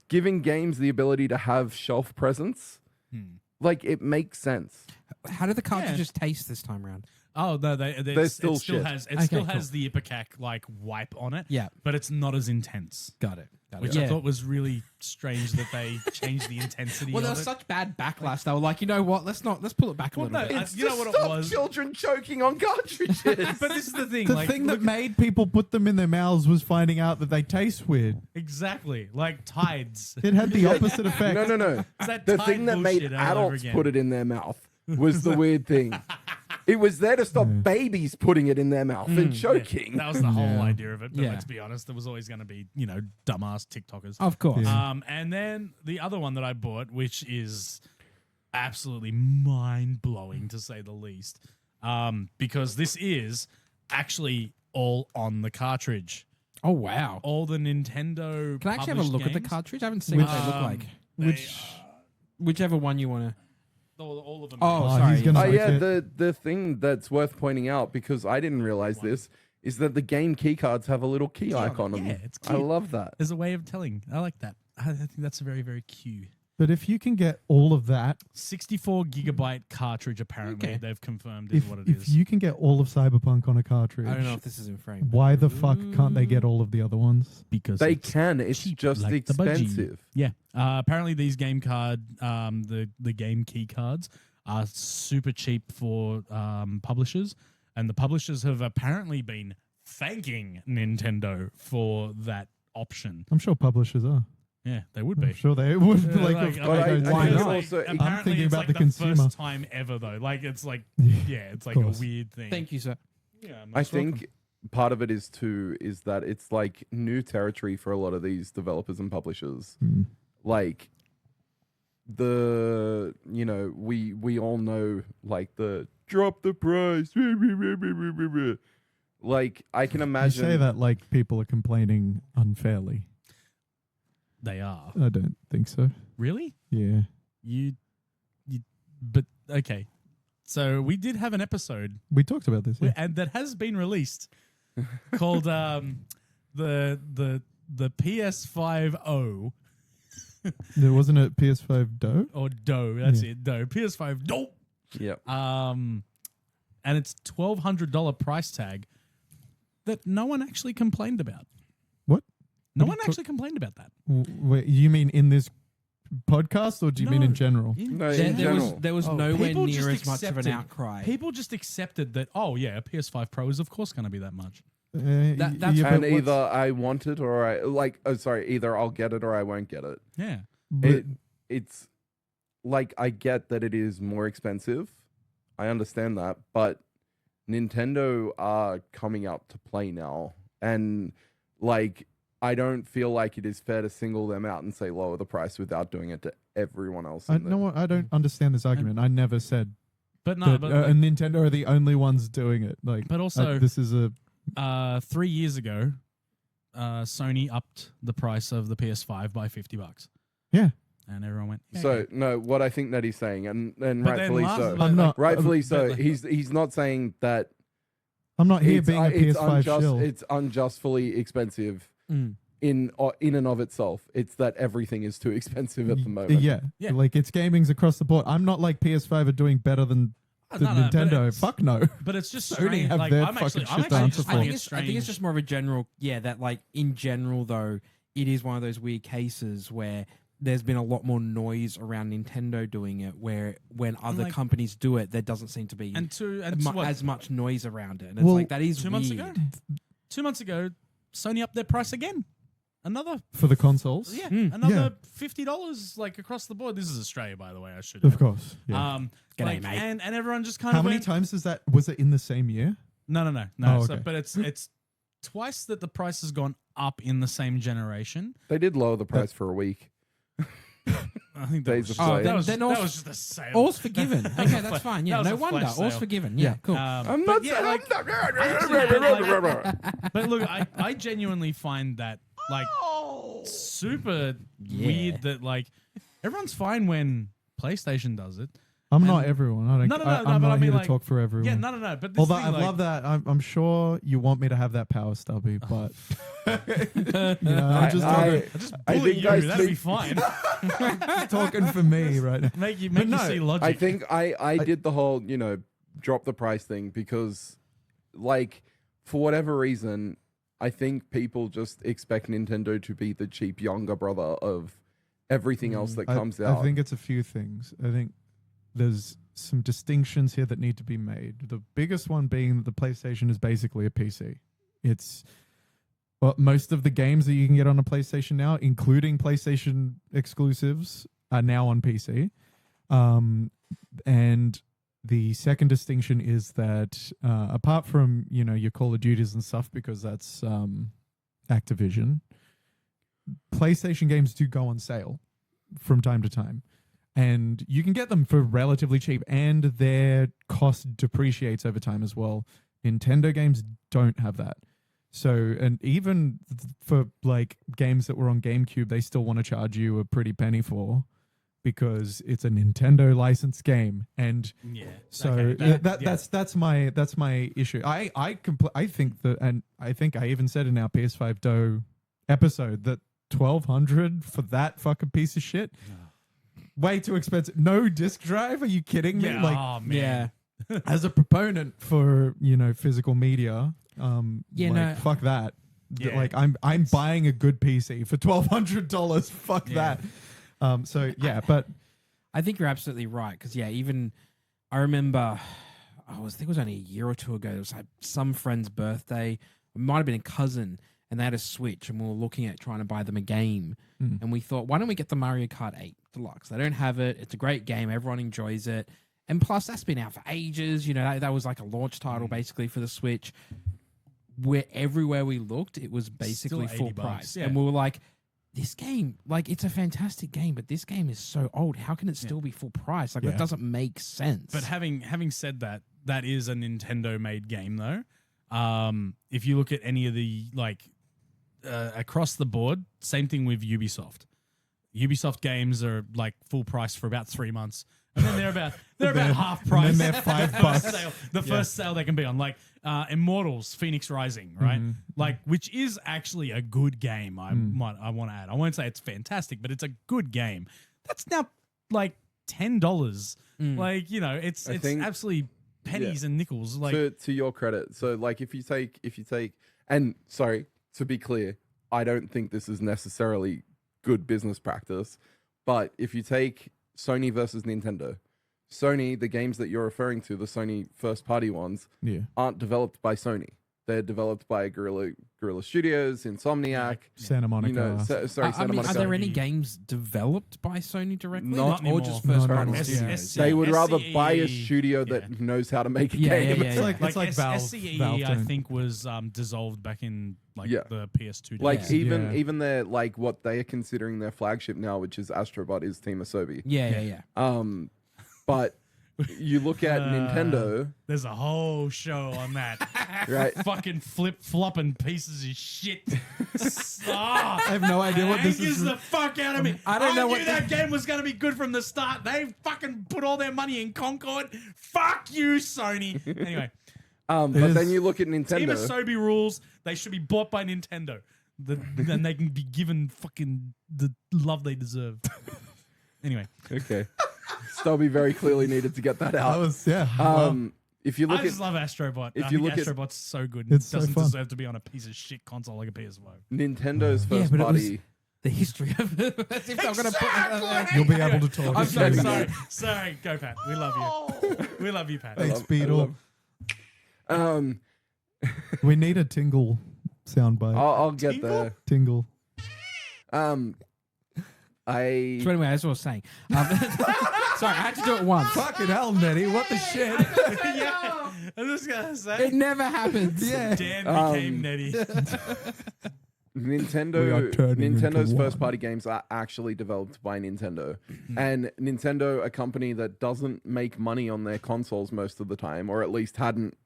giving games the ability to have shelf presence, like it makes sense. How do the cartridges taste this time around? Oh no, They're still it still shit. has Okay, still cool. has the Ipecac like wipe on it. Yeah. but it's not as intense. Got it. Which I thought was really strange that they changed the intensity. Well, there of was it. such bad backlash. They were like, you know what? Let's pull it back a Well, little no, bit. I- you know what it Stop was. children choking on cartridges. But this is the thing. The like, thing that look- made people put them in their mouths was finding out that they taste weird. exactly like tides. It had the opposite effect. No. It's that The Tide thing that made bullshit all over adults again. put it in their mouth was the weird thing. It was there to stop babies putting it in their mouth and choking. That was the whole Yeah. idea of it. But Yeah. let's be honest, there was always going to be dumbass TikTokers. Of course. Yeah. And then the other one that I bought, which is absolutely mind blowing to say the least, because this is actually all on the cartridge. Oh, wow. All the Nintendo. Can I actually have a published look at the games, cartridge? I haven't seen what they look like. Whichever one you want to. all of them. Oh, Oh, sorry. he's gonna- Oh like yeah, it. the thing that's worth pointing out, because I didn't realize this, is that the game key cards have a little key icon on yeah, them. it's I cute. love that. There's a way of telling. I like that. I think that's very, very cute. But if you can get all of that, 64 gigabyte cartridge, apparently Okay. they've confirmed is what it if is. you can get all of Cyberpunk on a cartridge, I don't know if this is in frame. why the fuck can't they get all of the other ones? Because They it's can. It's cheap just like the budgie. expensive. Yeah. Apparently these game card, the game key cards are super cheap for publishers, and the publishers have apparently been thanking Nintendo for that option. I'm sure publishers are. Yeah, they would be. I'm sure they would. Yeah, Like, like, of I course mean, they why do. not? like, Also, apparently I'm thinking it's about like the consumer. first time ever though. Like it's like it's like a course. weird thing. Thank you, sir. Yeah, I most welcome. think part of it is that it's like new territory for a lot of these developers and publishers. Mm. Like we all know like the drop the price. Like I can You imagine say that like people are complaining unfairly. they are. I don't think so. Really? Yeah. You but okay. So we did have an episode We talked about this. Yeah. and that has been released called the PS5 There wasn't a PS5 Doe? or Do. That's Yeah. it. Do. PS5 Do. Yep. And it's $1,200 price tag that no one actually complained about. What? No What are one you actually complained about that. Wait, you mean in this podcast or do you mean in general? No, There, in there was general. there was Oh. nowhere People near just as much of an accepted- outcry. People just accepted that, oh, yeah, a PS5 Pro is, of course, going to be that much. That's- but And what's- either I want it or either I'll get it or I won't get it. Yeah. but- It's like I get that it is more expensive. I understand that, but Nintendo are coming up to play now, and like I don't feel like it is fair to single them out and say lower the price without doing it to everyone else. I know what I don't understand this argument. I never said But no, that but, like, Nintendo are the only ones doing it. Like, but also, this is a 3 years ago, Sony upped the price of the PS5 by $50. yeah. And everyone went, yeah, So yeah. no, what I think that he's saying, and But then rightfully last- so. but I'm not- Rightfully but so. like- He's not saying that I'm not here it's, being a it's PS5 shill. It's unjustly expensive Mm. in and of itself. It's that everything is too expensive at the moment. Yeah. Yeah. Like it's gaming's across the board. I'm not like PS5 are doing better than Oh, the no, but Nintendo. it's- Fuck no. But it's just Sony strange. have Like, their I'm actually, fucking I'm shit actually down just to finding full. it I think it's strange. just more of a general, that like in general though, it is one of those weird cases where there's been a lot more noise around Nintendo doing it, where when other like- companies do it, there doesn't seem to be and what, as much noise around it. And it's Well, like that is 2 months weird. ago? 2 months ago, Sony upped their price again. Another, For the consoles? yeah, Mm. another $50 like across the board. This is Australia, by the way. I should. Of course. Yeah. G'day, Like, mate. and everyone just kind How of many went, times was it in the same year? No. Oh, So, okay. but it's twice that the price has gone up in the same generation. They did lower the price for a week. I think that Days was, of play. that was, Then that all's- was just a sale. All's forgiven. Okay, that's fine. Yeah, That was no a wonder. flash All's sale. forgiven. Yeah, cool. I'm but not yeah, saying. like- But look, I genuinely find that like super weird that like everyone's fine when PlayStation does it. I'm not And- everyone. I don't. No, no, no, I'm no, but not I mean, here like- to talk for everyone. Yeah, no. But this Although thing, I like, love that. I'm sure you want me to have that power, Stubby, but I'm just I just I bully think you. I That'd be think- fine. talking for me right now. Make you no, see logic. I think I did the whole drop the price thing because, like, for whatever reason, I think people just expect Nintendo to be the cheap younger brother of everything else that comes out. I think it's a few things. I think there's some distinctions here that need to be made. The biggest one being that the PlayStation is basically a PC. It's most of the games that you can get on a PlayStation now, including PlayStation exclusives, are now on PC. And the second distinction is that apart from your Call of Duties and stuff, because that's Activision, PlayStation games do go on sale from time to time. And you can get them for relatively cheap, and their cost depreciates over time as well. Nintendo games don't have that. So, and even for like games that were on GameCube, they still want to charge you a pretty penny for, because it's a Nintendo licensed game. And yeah. so Okay, that's my issue. I think that, and I think I even said in our PS5 Doe episode that $1,200 for that fucking piece of shit. way too expensive. No disk drive? Are you kidding me? Yeah. Like, Oh man. as a proponent for physical media, fuck that. Yeah. Like I'm buying a good PC for $1,200. Fuck that. But I think you're absolutely right because even I remember, I think it was only a year or two ago. It was like some friend's birthday. It might have been a cousin, and they had a Switch, and we were looking at trying to buy them a game, and we thought, why don't we get the Mario Kart 8 Deluxe? They don't have it. It's a great game. Everyone enjoys it. And plus, that's been out for ages. That was like a launch title basically for the Switch. Where everywhere we looked, it was basically full price. Yeah. And we were like, this game, like, it's a fantastic game, but this game is so old. How can it still be full price? Like, that doesn't make sense. But having said that, that is a Nintendo-made game, though. If you look at any of the, across the board, same thing with Ubisoft. Ubisoft games are, full price for about 3 months. And then they're about half price. And then they're $5. The first sale they can be on. Immortals, Phoenix Rising, right? Which is actually a good game, I want to add. I won't say it's fantastic, but it's a good game. That's now $10. It's absolutely pennies and nickels. To your credit. So if you take and sorry, to be clear, I don't think this is necessarily good business practice, but if you take Sony versus Nintendo. Sony, the games that you're referring to, the Sony first-party ones, aren't developed by Sony. They're developed by Guerrilla Studios, Insomniac, Santa Monica. Santa Monica. Are there any games developed by Sony directly? Not or just first-party anymore. studios? They would rather buy a studio that knows how to make a game. It's like Valve. SCE, I think, was dissolved back in the PS2 days. Even their what they are considering their flagship now, which is Astrobot, is Team Asobi. But you look at Nintendo. There's a whole show on that. Right. Fucking flip-flopping pieces of shit. I have no idea what this is. The fuck out of me. I don't know knew that game was going to be good from the start. They fucking put all their money in Concord. Fuck you, Sony. Anyway. But then you look at Nintendo. Team Asobi rules. They should be bought by Nintendo. Then they can be given fucking the love they deserve. Anyway. Okay. Stubby very clearly needed to get that out. That was, if you look I just love Astrobot. If I you think look at Astrobot's so good. It's It doesn't so fun. deserve to be on a piece of shit console like a PS5. Nintend's first but it party. the history of it. As if I'm gonna put you'll be able to talk. I'm so Sorry. Sorry. Go, Pat. We love you. We love you, Pat. Thanks, I Beetle. love- We need a tingle soundbite. I'll get Tingle? there. Tingle. So anyway, as I was saying, sorry, I had to do it once. Fucking hell, Nettie. What the shit? Yeah. I'm just going to say. It never happens. Yeah. Dan became Nettie. We are turning Nintendo's into first one. party games are actually developed by Nintendo. And Nintendo, a company that doesn't make money on their consoles most of the time, or at least hadn't.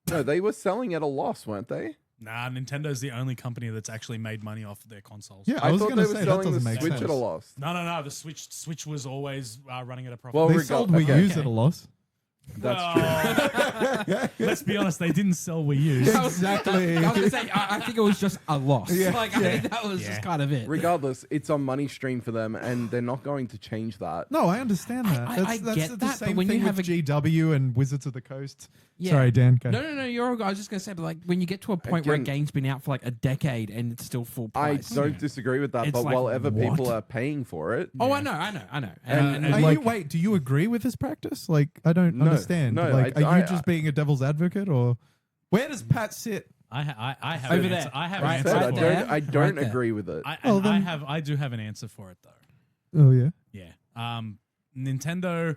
No, they were selling at a loss, weren't they? Nah, Nintendo's the only company that's actually made money off their consoles. Yeah, I was thought going they to were say that selling doesn't the make Switch sense. at a loss. No. The Switch was always running at a profit. Well, They sold Wii U's at a loss. That's true. Let's be honest, they didn't sell Wii U's. Exactly. I was gonna say, I think it was just a loss. Yeah. I think that was just kind of it. Regardless, it's a money stream for them, and they're not going to change that. No, I understand that. I That's get the that, but same when you thing have with a- GW and Wizards of the Coast. Yeah. Sorry, Dan. Go. No, you're all good. I was just going to say, but when you get to a point where a Again- game's been out for a decade and it's still full I price. don't disagree with that, It's but like, while ever what? people are paying for it, Oh, I know. And Wait, do you agree with this practice? I don't No, understand. no, Are you just being a devil's advocate, or where does Pat sit? I have Over an there. answer. I have Right, an I answer said for there. it. I don't Right there. agree with it. I do have an answer for it though. Oh yeah. Yeah. Nintendo,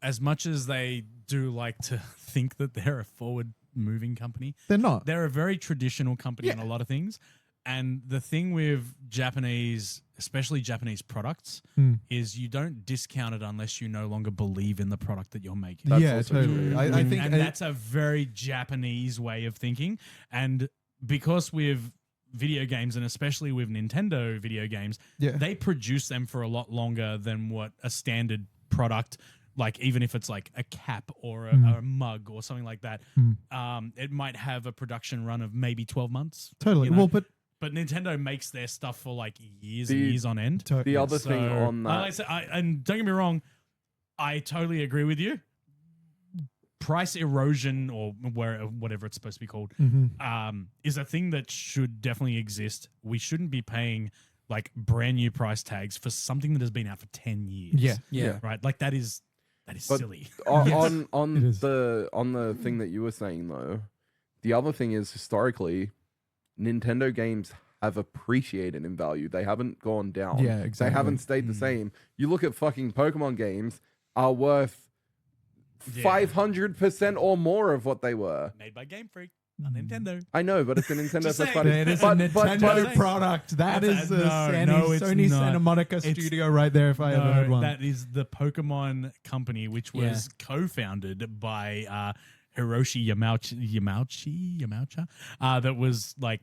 as much as they do like to think that they're a forward-moving company, They're not. they're a very traditional company in Yeah. a lot of things. And the thing with Japanese, especially Japanese products, is you don't discount it unless you no longer believe in the product that you're making. That's Yeah, also totally. true. I think And that's a very Japanese way of thinking. And because with video games, and especially with Nintendo video games, Yeah. they produce them for a lot longer than what a standard product, like even if it's like a cap or a mug or something like that, it might have a production run of maybe 12 months. totally. you know? Well, but But Nintendo makes their stuff for like years and years on end. The other thing on that, like I said, and don't get me wrong, I totally agree with you. Price erosion, or whatever it's supposed to be called, is a thing that should definitely exist. We shouldn't be paying like brand new price tags for something that has been out for 10 years. Yeah. Right? Like that is silly. On the thing that you were saying though, the other thing is historically, Nintendo games have appreciated in value. They haven't gone down. Yeah, exactly. They haven't stayed the same. You look at fucking Pokemon games are worth 500% or more of what they were. Made by Game Freak, not Nintendo. I know, but it's a Nintendo Just first saying. party. It is a Nintendo product. That is the Sony Santa Monica studio right there, if I ever heard one. That is the Pokemon company, which was co-founded by Hiroshi Yamauchi, that was like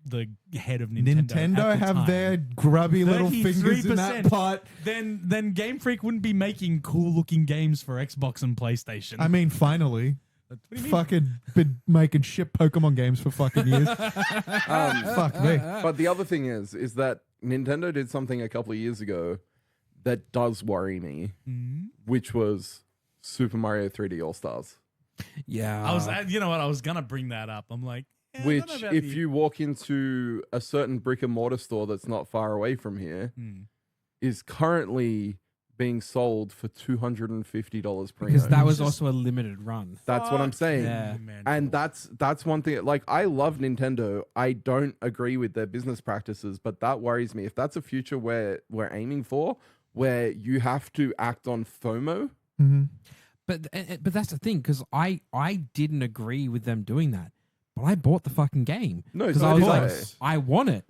the head of Nintendo. Nintendo have time. their grubby little fingers in that pot. Then Game Freak wouldn't be making cool looking games for Xbox and PlayStation. I mean, finally. What do you mean? Fucking been making shit Pokemon games for fucking years. Fuck me. But the other thing is that Nintendo did something a couple of years ago that does worry me, which was Super Mario 3D All Stars. Yeah. You know what? I was gonna bring that up. I'm like, which, if you walk into a certain brick and mortar store that's not far away from here, is currently being sold for $250 per because that was also a limited run. That's what I'm saying. Yeah. And that's one thing. Like, I love Nintendo. I don't agree with their business practices, but that worries me. If that's a future where we're aiming for, where you have to act on FOMO. But that's the thing, because I didn't agree with them doing that, but I bought the fucking game. No, because I was like, I want it.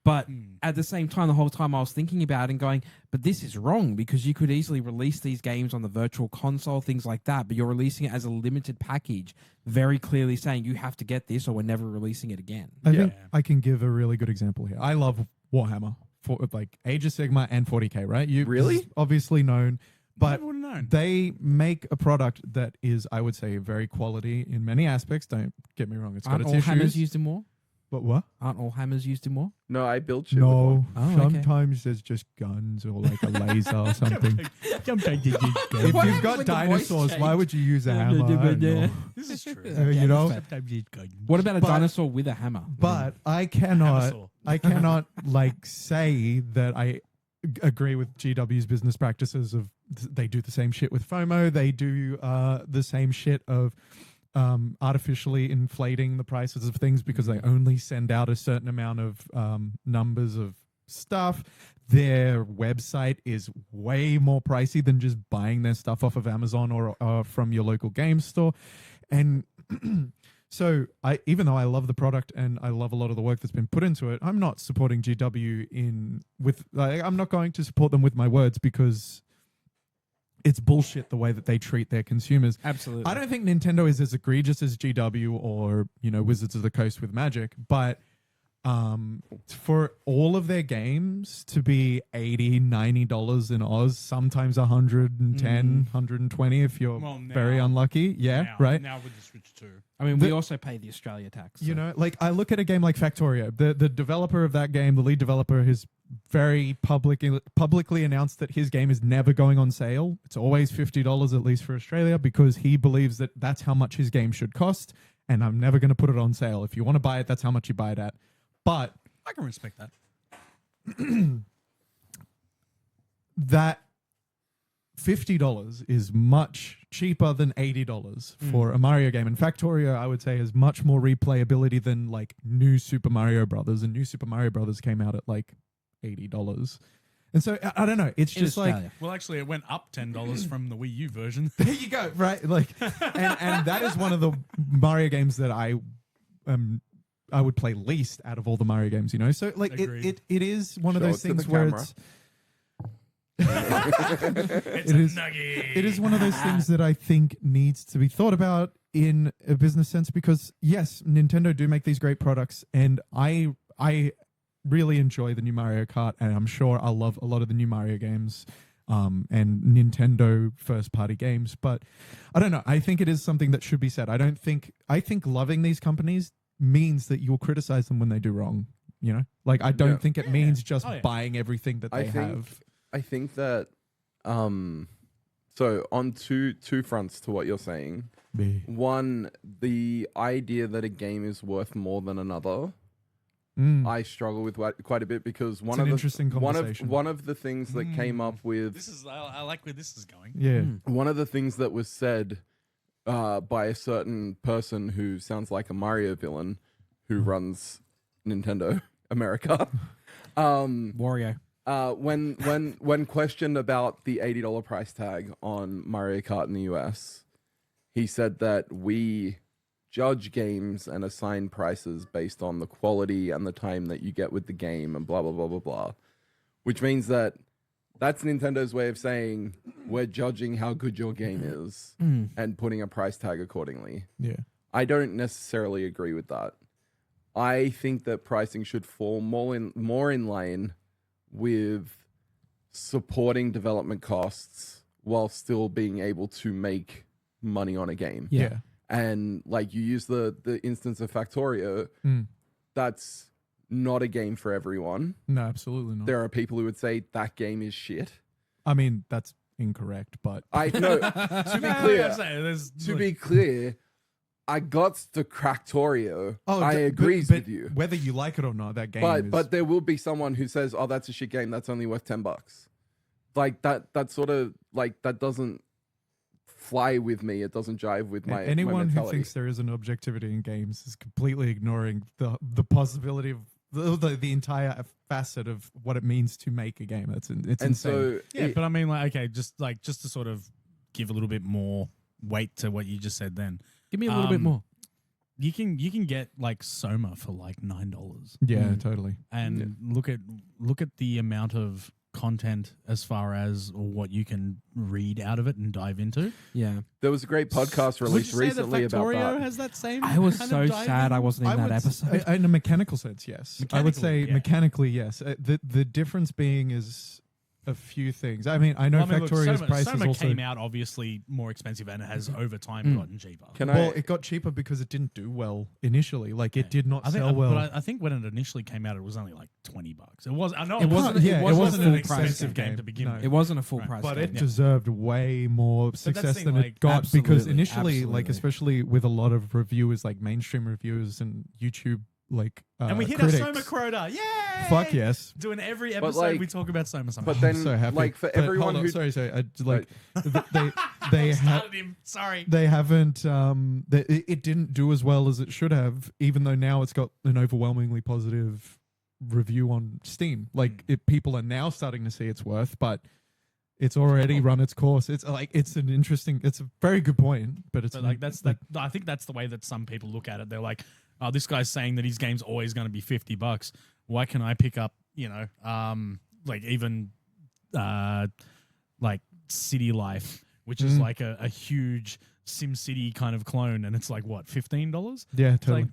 But at the same time, the whole time I was thinking about it and going, but this is wrong, because you could easily release these games on the virtual console, things like that, but you're releasing it as a limited package, very clearly saying you have to get this or we're never releasing it again. I think I can give a really good example here. I love Warhammer, for like Age of Sigmar and 40K, right? You really obviously known, but known. They make a product that is, I would say, very quality in many aspects. Don't get me wrong; it's got its issues. Aren't all hammers used in war? But what? Aren't all hammers used in war? No, I built shit. No, okay. sometimes there's just guns or like a laser or something. If you've got dinosaurs, why would you use a hammer? This is true. You know. What about a dinosaur with a hammer? But I cannot like say that I agree with GW's business practices of they do the same shit with FOMO. They do the same shit of artificially inflating the prices of things because they only send out a certain amount of numbers of stuff. Their website is way more pricey than just buying their stuff off of Amazon or from your local game store. And so even though I love the product and I love a lot of the work that's been put into it, I'm not supporting GW I'm not going to support them with my words because it's bullshit the way that they treat their consumers. Absolutely. I don't think Nintendo is as egregious as GW or, Wizards of the Coast with Magic, but for all of their games to be $80, $90 in Oz, sometimes 110, 120 if you're very unlucky. Yeah, right? Now with the Switch 2. I mean, we also pay the Australia tax. So. Like I look at a game like Factorio. The developer of that game, the lead developer, has very publicly announced that his game is never going on sale. It's always $50 at least for Australia because he believes that that's how much his game should cost, and I'm never going to put it on sale. If you want to buy it, that's how much you buy it at. But I can respect that. That $50 is much cheaper than $80 for a Mario game. And Factorio, I would say, has much more replayability than like New Super Mario Brothers. And New Super Mario Brothers came out at like $80. And so I don't know. It's just like, well, actually, it went up $10 from the Wii U version. There you go, right? Like, and that is one of the Mario games that I would play least out of all the Mario games. So like it is one of those things where it's. It is one of those things that I think needs to be thought about in a business sense because yes, Nintendo do make these great products, and I really enjoy the new Mario Kart, and I'm sure I'll love a lot of the new Mario games and Nintendo first party games. But I don't know. I think it is something that should be said. I think loving these companies means that you'll criticize them when they do wrong. You know, like I don't think it means just Oh, yeah. buying everything that they have. I think that so on two fronts to what you're saying. One, the idea that a game is worth more than another, I struggle with quite a bit because one of the things that came up with this is I like where this is going. Yeah. One of the things that was said by a certain person who sounds like a Mario villain who runs Nintendo America. Wario. When questioned about the $80 price tag on Mario Kart in the US, he said that we judge games and assign prices based on the quality and the time that you get with the game and blah, blah, blah, blah, blah. Which means that that's Nintendo's way of saying we're judging how good your game is and putting a price tag accordingly. Yeah. I don't necessarily agree with that. I think that pricing should fall more in line with supporting development costs while still being able to make money on a game. Yeah. And like you use the instance of Factorio, that's not a game for everyone. No, absolutely not. There are people who would say that game is shit. I mean, that's incorrect, but I know. To be clear, I got the Cractorio. I agree with you. Whether you like it or not, that game But there will be someone who says, "Oh, that's a shit game. That's only worth $10." Like that sort of like that doesn't fly with me. It doesn't jive with my anyone my who thinks there is an objectivity in games is completely ignoring the possibility of the entire facet of what it means to make a game. It's insane. So but I mean, like, okay, just to sort of give a little bit more weight to what you just said. Then Give me a little bit more. You can get like Soma for like $9. Yeah, totally. And look at the amount of content as far as what you can read out of it and dive into. Yeah. there was a great podcast released recently about Factorio that. has that same. I was kind so of diving? sad I wasn't in that episode. In a mechanical sense, yes. I would say yeah. mechanically, yes. The difference being is a few things. I mean, I know Factorio's price Soma is also came out obviously more expensive and it has over time gotten cheaper. it got cheaper because it didn't do well initially. Like it did not sell well. But I think when it initially came out, it was only like $20. It was. I know It wasn't an a expensive full game price to begin No. with. It wasn't a full price, But game. it deserved way more success thing, than like, it got because absolutely, initially, like absolutely. especially with a lot of reviewers, like mainstream reviewers and YouTube, like And we hit critics. our Soma quota. Yay! Fuck yes. Doing every episode like- we talk about Soma somehow. But then, I'm so happy. like for But everyone hold on, who sorry, Right. they started him. Sorry. they haven't it didn't do as well as it should have, even though now it's got an overwhelmingly positive review on Steam. Like people are now starting to see its worth, but it's already run its course. It's like it's a very good point, but it's But like I think that's the way that some people look at it. They're like, oh, this guy's saying that his game's always going to be $50. Why can I pick up, like even like City Life, which is like a huge SimCity kind of clone, and it's like what, $15? Yeah, It's totally.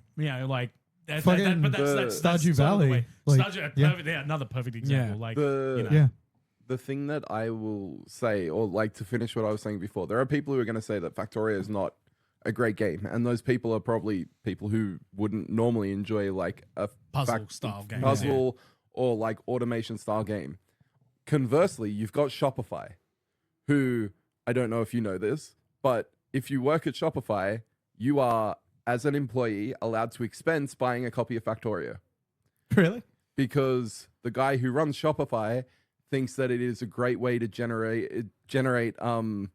like that's Fucking but that's Stardew sort of the Valley. way. Like, Stardew, yeah. another perfect example. Yeah. Like the thing that I will say, or like to finish what I was saying before, there are people who are going to say that Factorio is not a great game, and those people are probably people who wouldn't normally enjoy like a puzzle style game. puzzle or like automation style game. Conversely, you've got Shopify, who I don't know if you know this, but if you work at Shopify, you are, as an employee, allowed to expense buying a copy of Factorio. Really? Because the guy who runs Shopify thinks that it is a great way to generate Like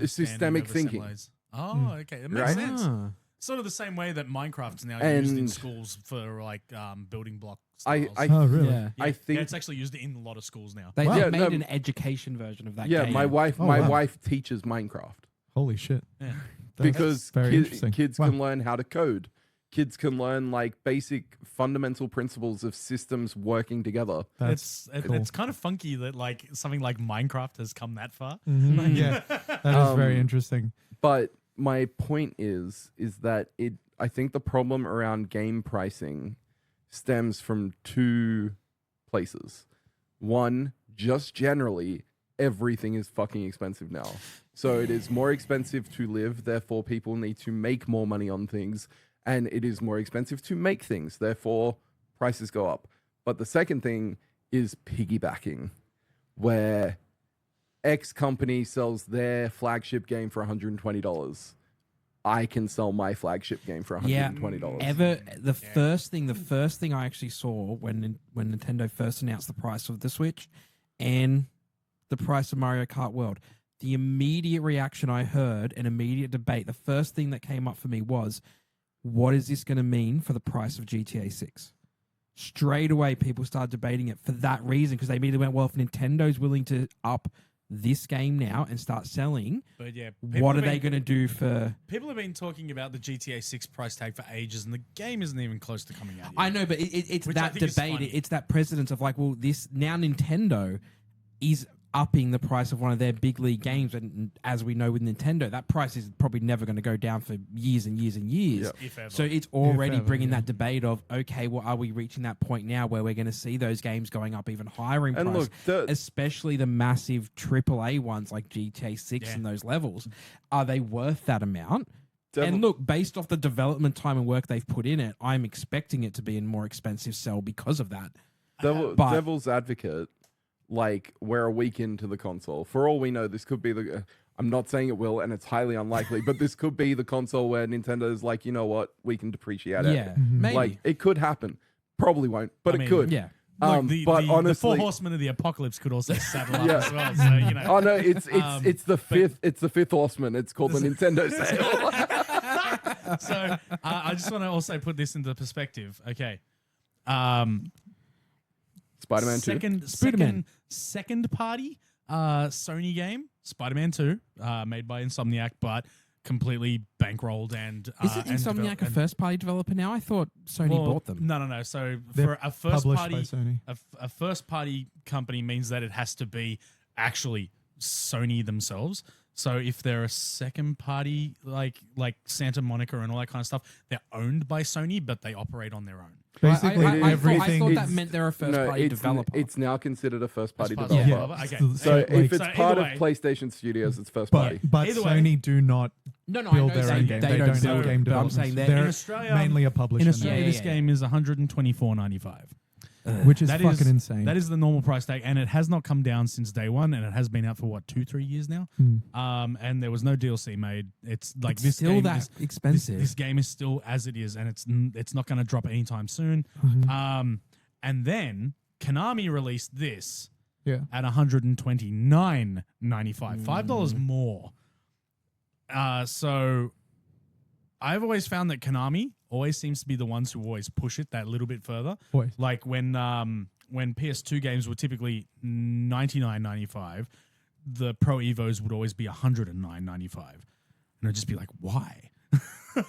systemic understanding thinking. of assemblies. Oh, okay. It makes Right? sense. Ah. Sort of the same way that Minecraft's now And- used in schools for like building block I- styles. I- Oh, really? Yeah. I think it's actually used in a lot of schools now. They Yeah, made no, an education version of that yeah, game. my wife Oh, wow. wife teaches Minecraft Holy shit. Yeah. because very interesting. kids Wow. can learn how to code. Kids can learn like basic fundamental principles of systems working together. That's cool. It's kind of funky that like something like Minecraft has come that far. Mhm. Yeah, that is very interesting. But my point is that I think the problem around game pricing stems from two places. One, just generally, everything is fucking expensive now. So it is more expensive to live, therefore people need to make more money on things. and it is more expensive to make things. Therefore, prices go up. But the second thing is piggybacking, where X company sells their flagship game for $120. I can sell my flagship game for $120. The first thing I actually saw when Nintendo first announced the price of the Switch and the price of Mario Kart World, the immediate reaction I heard, an immediate debate, the first thing that came up for me was, what is this going to mean for the price of GTA 6? Straight away, people started debating it for that reason, because they immediately went, well, if Nintendo's willing to up this game now and start selling, but yeah, what are they going to do for... People have been talking about the GTA 6 price tag for ages, and the game isn't even close to coming out yet. I know, but it's that debate. It's that precedence of like, well, this now Nintendo is upping the price of one of their big league games, and as we know with Nintendo, that price is probably never going to go down for years and years and years. Yep. So it's already bringing that debate of, okay, well, are we reaching that point now where we're going to see those games going up even higher in price, especially the massive AAA ones like GTA 6 and those levels? Are they worth that amount? And look, based off the development time and work they've put in it, I'm expecting it to be a more expensive sell because of that. Devil's advocate, like, we're a week into the console. For all we know, this could be the... I'm not saying it will, and it's highly unlikely, but this could be the console where Nintendo's like, you know what, we can depreciate it. Yeah, maybe. Like, it could happen. Probably won't, but it could. Yeah. But honestly, the Four Horsemen of the Apocalypse could also saddle up as well. So, you know. Oh no, it's the fifth horseman. It's called the Nintendo sale. So I just want to also put this into perspective. Okay. Spider-Man 2. Second party Sony game, Spider-Man 2, made by Insomniac, but completely bankrolled and isn't Insomniac a first party developer now? I thought Sony bought them. No. So They're for a first party, by Sony. a first party company means that it has to be actually Sony themselves. So if they're a second party, like Santa Monica and all that kind of stuff, they're owned by Sony, but they operate on their own. Basically, I everything. thought that meant they're a first party developer. It's now considered a first party As developer. far as- Yeah. Okay. So if it's So part of either way- PlayStation Studios, it's first party. But Either way- Sony do not No, I build know their own game. They don't build have it, game but I'm development. saying They're in Australia- mainly a publisher. In now, Australia, this yeah. game is $124.95. which is That fucking insane. That is the normal price tag, and it has not come down since day one, and it has been out for what, 2-3 years now. And there was no DLC made. It's like It's this still game that is, expensive. This game is still as it is, and it's not going to drop anytime soon. And then Konami released this Yeah. at $129.95, $5 more. So I've always found that Konami always seems to be the ones who always push it that little bit further. Always. Like when PS2 games were typically $99.95, the Pro Evos would always be $109.95, and I'd just be like, why?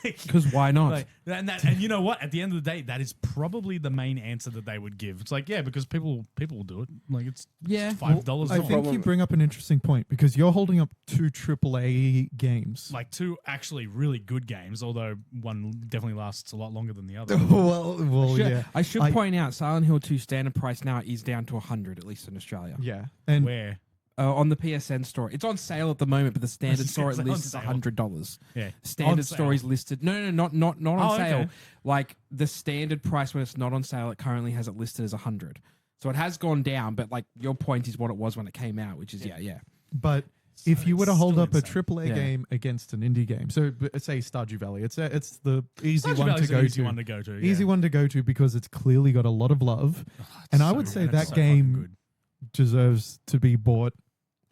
Because why not? And you know what? At the end of the day, that is probably the main answer that they would give. It's like, yeah, because people will do it. Like it's $5. I think you bring up an interesting point because you're holding up two AAA games. Like two actually really good games, although one definitely lasts a lot longer than the other. well, yeah. I should point out Silent Hill 2 standard price now is down to 100, at least in Australia. Yeah. And Where? On the PSN store. It's on sale at the moment, but the standard store It's at on least is sale. $100. Yeah. Standard store is listed. No, not on sale. Okay. Like the standard price when it's not on sale, it currently has it listed as 100. So it has gone down, but like your point is what it was when it came out, which is yeah. But if you were to hold up a insane. AAA game against an indie game, so say Stardew Valley, it's the easy Stardew one Valley's to an go easy to. one to go to. Easy yeah. one to go to because it's clearly got a lot of love, and I would say it's that so fucking game good. deserves to be bought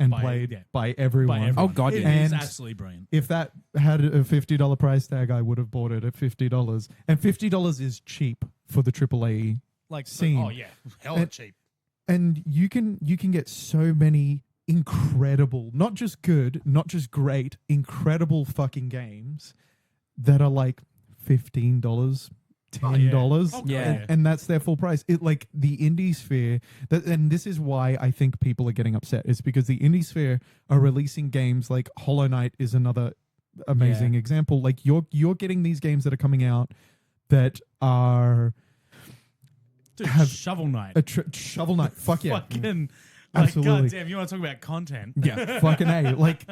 and By- played yeah. by everyone. By everyone. Oh, God, It yeah. is And absolutely brilliant. If that had a $50 price tag, I would have bought it at $50, and $50 is cheap for the AAA. Like scene. Oh yeah, hella And- cheap. And you can get so many incredible, not just good, not just great, incredible fucking games that are like $15, $10, Oh, yeah. and that's their full price. It like the indie sphere, and this is why I think people are getting upset. It's because the indie sphere are releasing games like Hollow Knight is another amazing example. Like you're getting these games that are coming out that are Dude, have Shovel Knight. Shovel Knight. Fuck yeah. Fucking Absolutely. God damn, you want to talk about content? Yeah, fucking A. Like,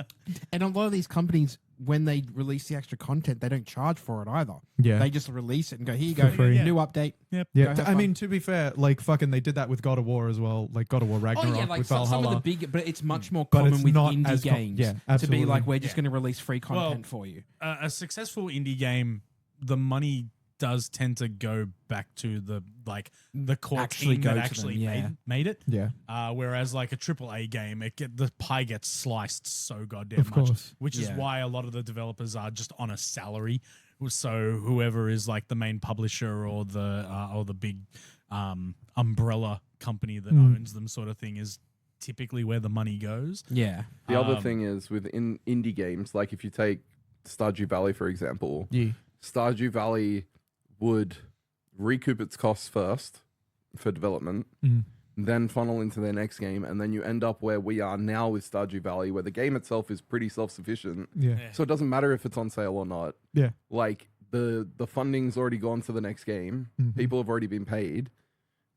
And a lot of these companies, when they release the extra content, they don't charge for it either. yeah. They just release it and go, here you For go, free. new update. Yep. Yeah, Go have I fun. mean, to be fair, like fucking, they did that with God of War as well, like God of War Ragnarok Oh yeah, like with some Valhalla. of the big, but it's much more But common it's with not indie as games yeah, to absolutely. be like, we're just Yeah. going to release free content for you. A successful indie game, the money does tend to go back to the core Actually team go that to actually them, yeah. made it. Yeah, Whereas like a AAA game, the pie gets sliced so goddamn of much, course. which is Yeah. why a lot of the developers are just on a salary. So whoever is like the main publisher or the big umbrella company that owns them, sort of thing, is typically where the money goes. Yeah. The other thing is within indie games, like if you take Stardew Valley for example, Yeah. Stardew Valley would recoup its costs first for development, then funnel into their next game, and then you end up where we are now with Stardew Valley, where the game itself is pretty self-sufficient. Yeah. So it doesn't matter if it's on sale or not. Yeah. Like the funding's already gone to the next game. People have already been paid.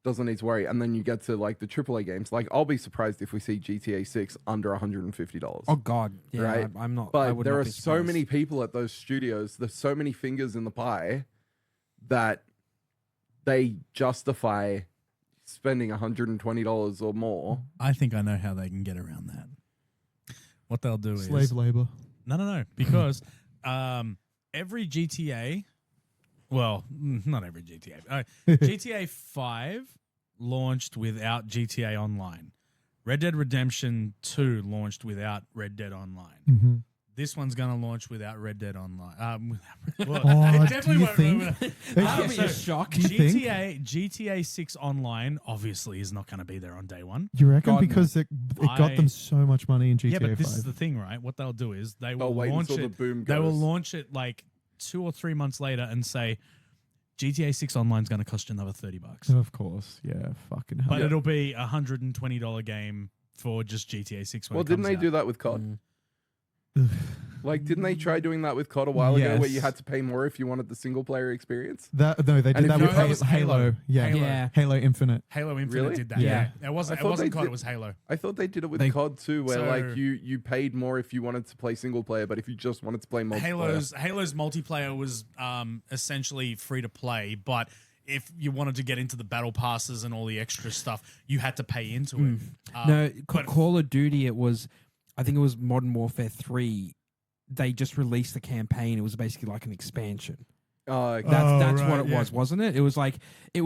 Doesn't need to worry. And then you get to like the AAA games. Like I'll be surprised if we see GTA 6 under $150. Oh God. Yeah. Right? I'm not. I But would there not are be so surprised. many people at those studios. There's so many fingers in the pie that they justify spending $120 or more. I think I know how they can get around that. What they'll do Slave is labor. no, because every GTA, well, not every GTA, GTA 5 launched without GTA Online. Red Dead Redemption 2 launched without Red Dead Online. Mm-hmm. This one's going to launch without Red Dead Online. Well, Oh, it do definitely you won't. think? That'll be So a shock. Do you think? GTA 6 Online obviously is not going to be there on day one. You reckon God, no. because it got them so much money in GTA Yeah, but 5? this is the thing, right? What they'll do is they will wait launch until it. the boom They will goes. launch it like 2 or 3 months later and say GTA 6 Online is going to cost you another $30. Of course, yeah, fucking hell. But it'll be a $120 game for just GTA 6. When Well, it didn't comes they out. do that with COD? Like, didn't they try doing that with COD a while ago, where you Yes. had to pay more if you wanted the single player experience? No, they And did if that you- with that was Halo. Halo. Yeah. Halo. Yeah. Halo Infinite. Halo Infinite Really? did that. Yeah. It wasn't. I It thought wasn't they COD. It did- was Halo. I thought they did it with They- COD too, where So- like you paid more if you wanted to play single player, but if you just wanted to play multiplayer. Halo's multiplayer was essentially free to play, but if you wanted to get into the battle passes and all the extra stuff, you had to pay into it. No, but- Call of Duty. I think it was Modern Warfare 3. They just released the campaign. It was basically like an expansion. Okay. That's right, what it yeah. was, wasn't it? It was like the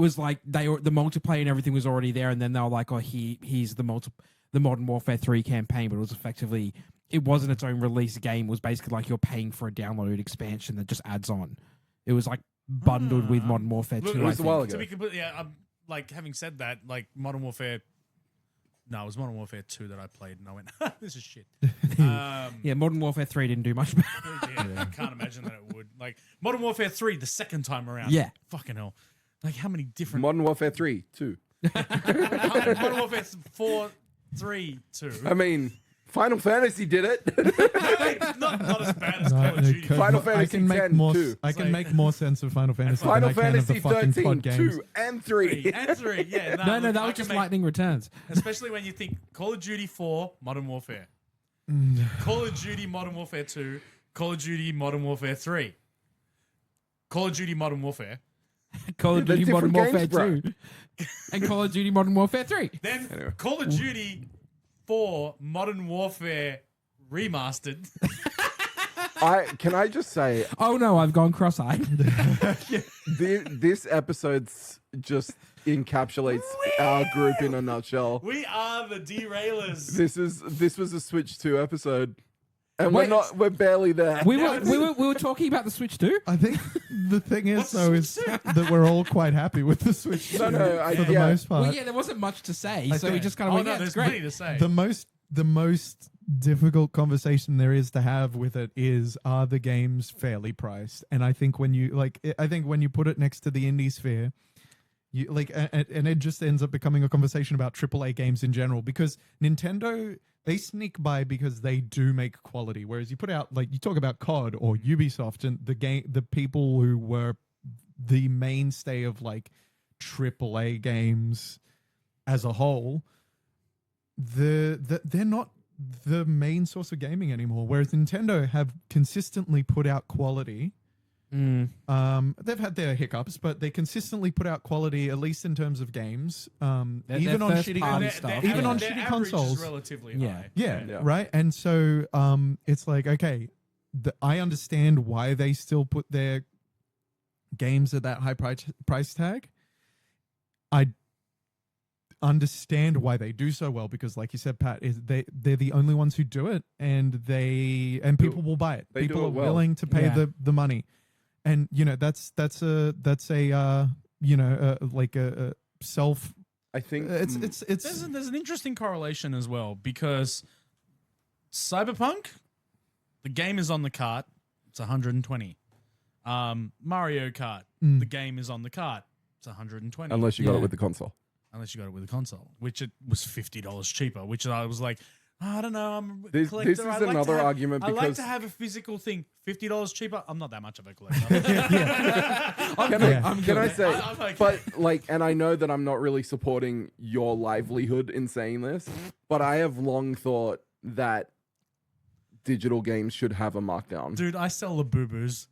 multiplayer and everything was already there, and then they were like, "Oh, here's the Modern Warfare 3 campaign," but it was effectively it wasn't its own release game. It was basically like you're paying for a download expansion that just adds on. It was like bundled with Modern Warfare 2. Look, it I was a think. while To ago. be completely, like having said that, like Modern Warfare. No, it was Modern Warfare 2 that I played, and I went, "This is shit." Yeah, Modern Warfare 3 didn't do much better. I can't imagine that it would. Like Modern Warfare 3, the second time around. Yeah. Fucking hell. Like how many different Modern Warfare 3, 2. Modern Warfare 4, 3, 2. I mean, Final Fantasy did it. not as bad as No, Call of Duty. Final I Fantasy can make 10 more. too. I can like- make more sense of Final Fantasy Final than I can of Fantasy the fucking 13, COD games. 2, and 3. And 3, yeah. No, look, that I was can just make- Lightning Returns. Especially when you think Call of Duty 4, Modern Warfare. Call of Duty Modern Warfare 2, Call of Duty Modern Warfare 3. Call of Duty Modern Warfare. Call of They're Duty Modern different Warfare games, 2. And Call of Duty Modern Warfare 3. Then Anyway. Call of Duty 4 Modern Warfare Remastered. Can I just say, Oh no, I've gone cross-eyed. this episode just encapsulates our group in a nutshell. We are the derailers. This was a Switch 2 episode, and Wait. we're barely there. we were talking about the Switch 2. I think the thing is, What's the though, is Switch that we're all quite happy with the Switch 2 No, for the yeah. most part. Well, yeah, there wasn't much to say, so we think- just kind of Oh went, no, yeah, there's it's great. plenty to say. The most difficult conversation there is to have with it is, are the games fairly priced? And I think when you put it next to the indie sphere, you like, and it just ends up becoming a conversation about AAA games in general, because Nintendo, they sneak by because they do make quality. Whereas you put out, like, you talk about COD or Ubisoft and the people who were the mainstay of like AAA games as a whole, they're not the main source of gaming anymore. Whereas Nintendo have consistently put out quality. They've had their hiccups, but they consistently put out quality, at least in terms of games. Even on shitty stuff. even on their shitty average consoles, is relatively Yeah. high. yeah, right. And so it's like, okay, I understand why they still put their games at that high price tag. I understand why they do so well, because like you said, Pat, is they're the only ones who do it, and people will buy it. People are willing to pay the money. And that's a like a self. I think it's There's an interesting correlation as well, because Cyberpunk, the game is on the cart, it's 120. Mario Kart, the game is on the cart, it's 120. unless you got it with the console. Unless you got it with the console, which it was $50 cheaper, which I was like, I don't know, I'm a This collector. is another argument I like because to have a physical thing. $50 cheaper, I'm not that much of a collector. can I say, I'm okay. but like, and I know that I'm not really supporting your livelihood in saying this, but I have long thought that digital games should have a markdown. Dude, I sell the boo-boos.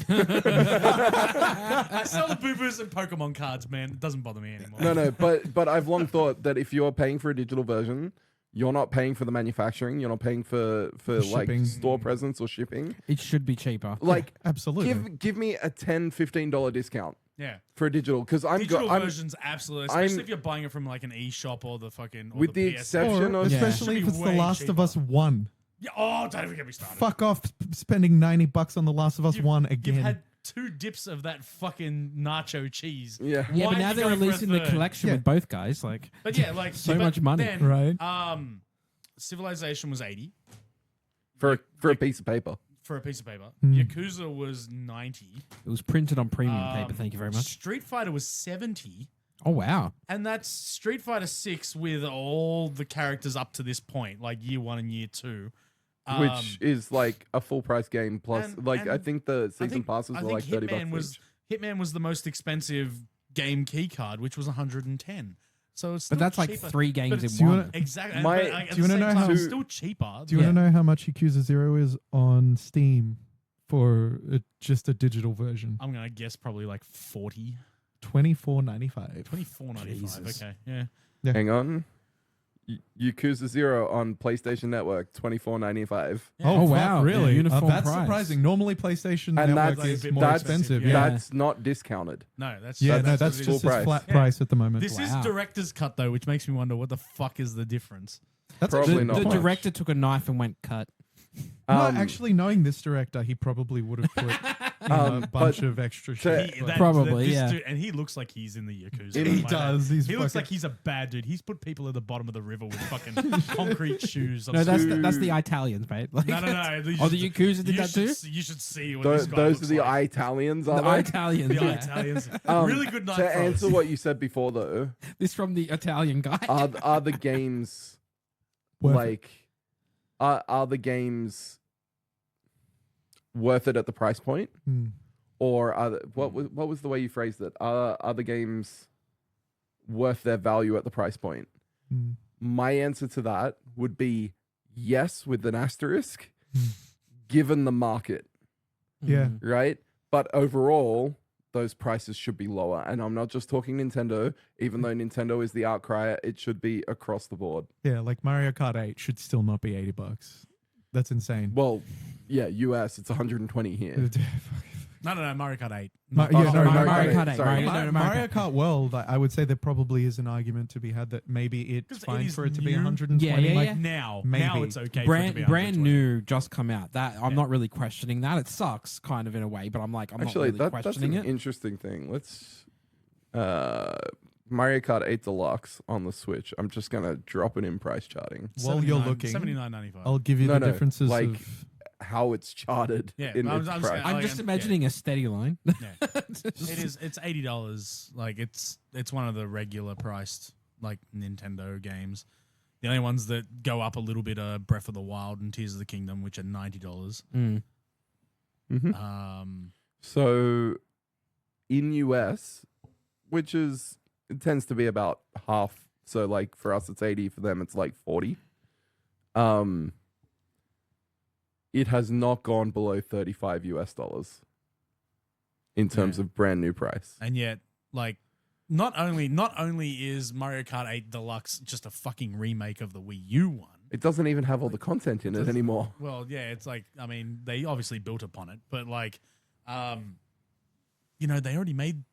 I sell the boo-boos and Pokemon cards, man. It doesn't bother me anymore. No, but I've long thought that if you're paying for a digital version, you're not paying for the manufacturing. You're not paying for like shipping. store presence or shipping. It should be cheaper. Like, absolutely. give me a $10, $15 discount Yeah. for a digital, because Digital versions, absolutely. Especially if you're buying it from like an eShop or the fucking... Or with the PS. exception Or of especially if it's The Way Last of cheaper. Us 1. Yeah, oh, don't even get me started. Fuck off spending $90 on The Last of Us 1 again. You've had 2 dips of that fucking nacho cheese. yeah. Yeah, Why but now are you they're going for a releasing the third? collection with both guys. Like, But yeah, like... So but much money, then, right? Civilization was 80 for a piece of paper. for a piece of paper. Hmm. Yakuza was 90. it was printed on premium paper. Thank you very much. Street Fighter was 70. Oh wow! And that's Street Fighter 6 with all the characters up to this point, like year 1 and year 2. Which is like a full price game plus, and- like, and I think the I season think- passes I were think like 30 Hitman bucks each. Hitman was the most expensive game key card, which was 110. So it's still But that's like cheaper. 3 games But in it's- Do you one. wanna- Exactly. My- But, like, at do you the wanna same know time, how- it's still cheaper. Do you want to know how much Yakuza 0 is on Steam for just a digital version? I'm gonna guess probably like 40, $24.95. $24.95. Jesus. Okay, yeah. Hang on. Yakuza 0 on PlayStation Network, $24.95. Oh, Oh, fuck, wow. really? Yeah, uniform that's price. surprising. Normally, PlayStation And Network that's- is more that's- expensive. yeah. Yeah, That's not discounted. No, that's yeah, that's no, that's what it just is. full its price. flat Yeah. price at the moment. This is Wow. director's cut though, which makes me wonder what the fuck is the difference. That's Probably actually not The much. director took a knife and went cut. No, actually, knowing this director, he probably would have put in a bunch but of extra shit. Probably, yeah. Dude, and he looks like he's in the Yakuza. He Like does. that. He's He looks fucking- like he's a bad dude. He's put people at the bottom of the river with fucking concrete shoes. No, that's Two- that's the Italians, mate. Like, no. Oh, the Yakuza did you that too. You should see what those, this guy those looks are the like. Italians, are The they? Italians. The yeah. Italians. Really good night. To answer what you said before, though, This from the Italian guy. are the games Worth it. like are the games worth it at the price point, Hmm. or what was the way you phrased it? Are the games worth their value at the price point? Hmm. My answer to that would be yes, with an asterisk, Hmm. given the market, Yeah. right? But overall, those prices should be lower. And I'm not just talking Nintendo, even though Nintendo is the outcrier, it should be across the board. Yeah, like Mario Kart 8 should still not be $80. That's insane. Well, yeah, US, it's 120 here. No, Mario Kart 8. Yeah, Oh, no, sorry, Mario Mario Kart Kart 8. Sorry. Mario Kart World, I would say there probably is an argument to be had that maybe it's 'Cause it fine is for it to be new. 120. Yeah, like, yeah. Now Maybe. it's okay. brand for it to be brand 120. new, just come out. That I'm not really questioning that. It sucks, kind of in a way, but I'm like, I'm Actually, not really that's questioning an it. interesting thing. Let's Mario Kart 8 Deluxe on the Switch. I'm just gonna drop it in price charting. While you're looking, $79.95. I'll give you No, the no, differences like of... how it's charted Yeah, in I'm its just- price. I- I'm just yeah. imagining a steady line. Yeah. It is. It's $80. Like it's one of the regular priced like Nintendo games. The only ones that go up a little bit are Breath of the Wild and Tears of the Kingdom, which are $90. Mm. So in US, which is it tends to be about half So like for us it's 80, for them it's like 40. It has not gone below $35 in terms of brand new price. And yet, like, not only is Mario Kart 8 Deluxe just a fucking remake of the Wii U one. It doesn't even have all the content in it anymore. Well, yeah, it's like, I mean, they obviously built upon it, but like, you know, they already made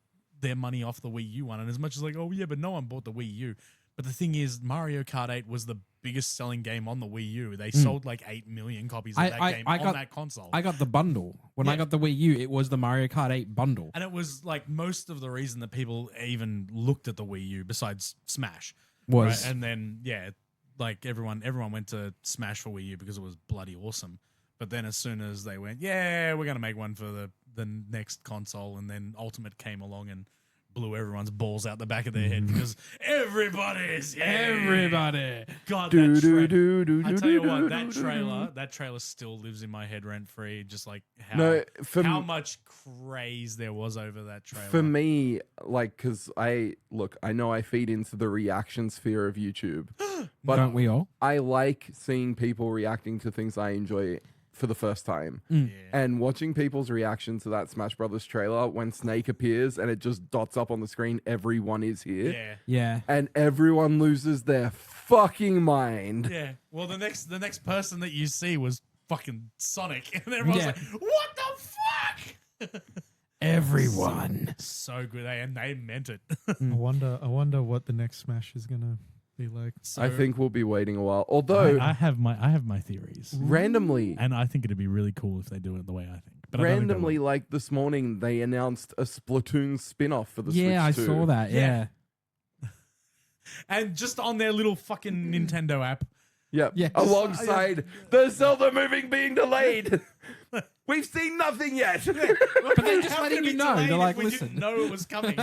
their money off the Wii U one. And as much as like, oh yeah, but no one bought the Wii U. But the thing is, Mario Kart 8 was the biggest selling game on the Wii U. They sold like 8 million copies of that game on that console. I got the bundle. When I got the Wii U, it was the Mario Kart 8 bundle. And it was like most of the reason that people even looked at the Wii U, besides Smash, was. Right? And then, yeah, like everyone went to Smash for Wii U because it was bloody awesome. But then as soon as they went, yeah, we're going to make one for the next console, and then Ultimate came along and blew everyone's balls out the back of their head because everybody. God, I tell you what, that trailer still lives in my head rent free. Just like how much craze there was over that trailer. For me, like, because I know I feed into the reaction sphere of YouTube, but don't we all? I like seeing people reacting to things I enjoy for the first time. And watching people's reaction to that Smash Brothers trailer when Snake appears and it just dots up on the screen, everyone is here. Yeah. And everyone loses their fucking mind. Yeah. Well, the next person that you see was fucking Sonic. And everyone's like, what the fuck? Everyone. So good. And they meant it. I wonder what the next Smash is gonna be like. I think we'll be waiting a while. Although I have my theories. Randomly, and I think it'd be really cool if they do it the way I think. But randomly, like this morning, they announced a Splatoon spin-off for the Switch 2. Yeah, I saw that. Yeah. And just on their little fucking Nintendo app. Yep. Yeah. Alongside the Zelda movie being delayed. We've seen nothing yet. But they're just letting you know. They're like, listen. We didn't know it was coming.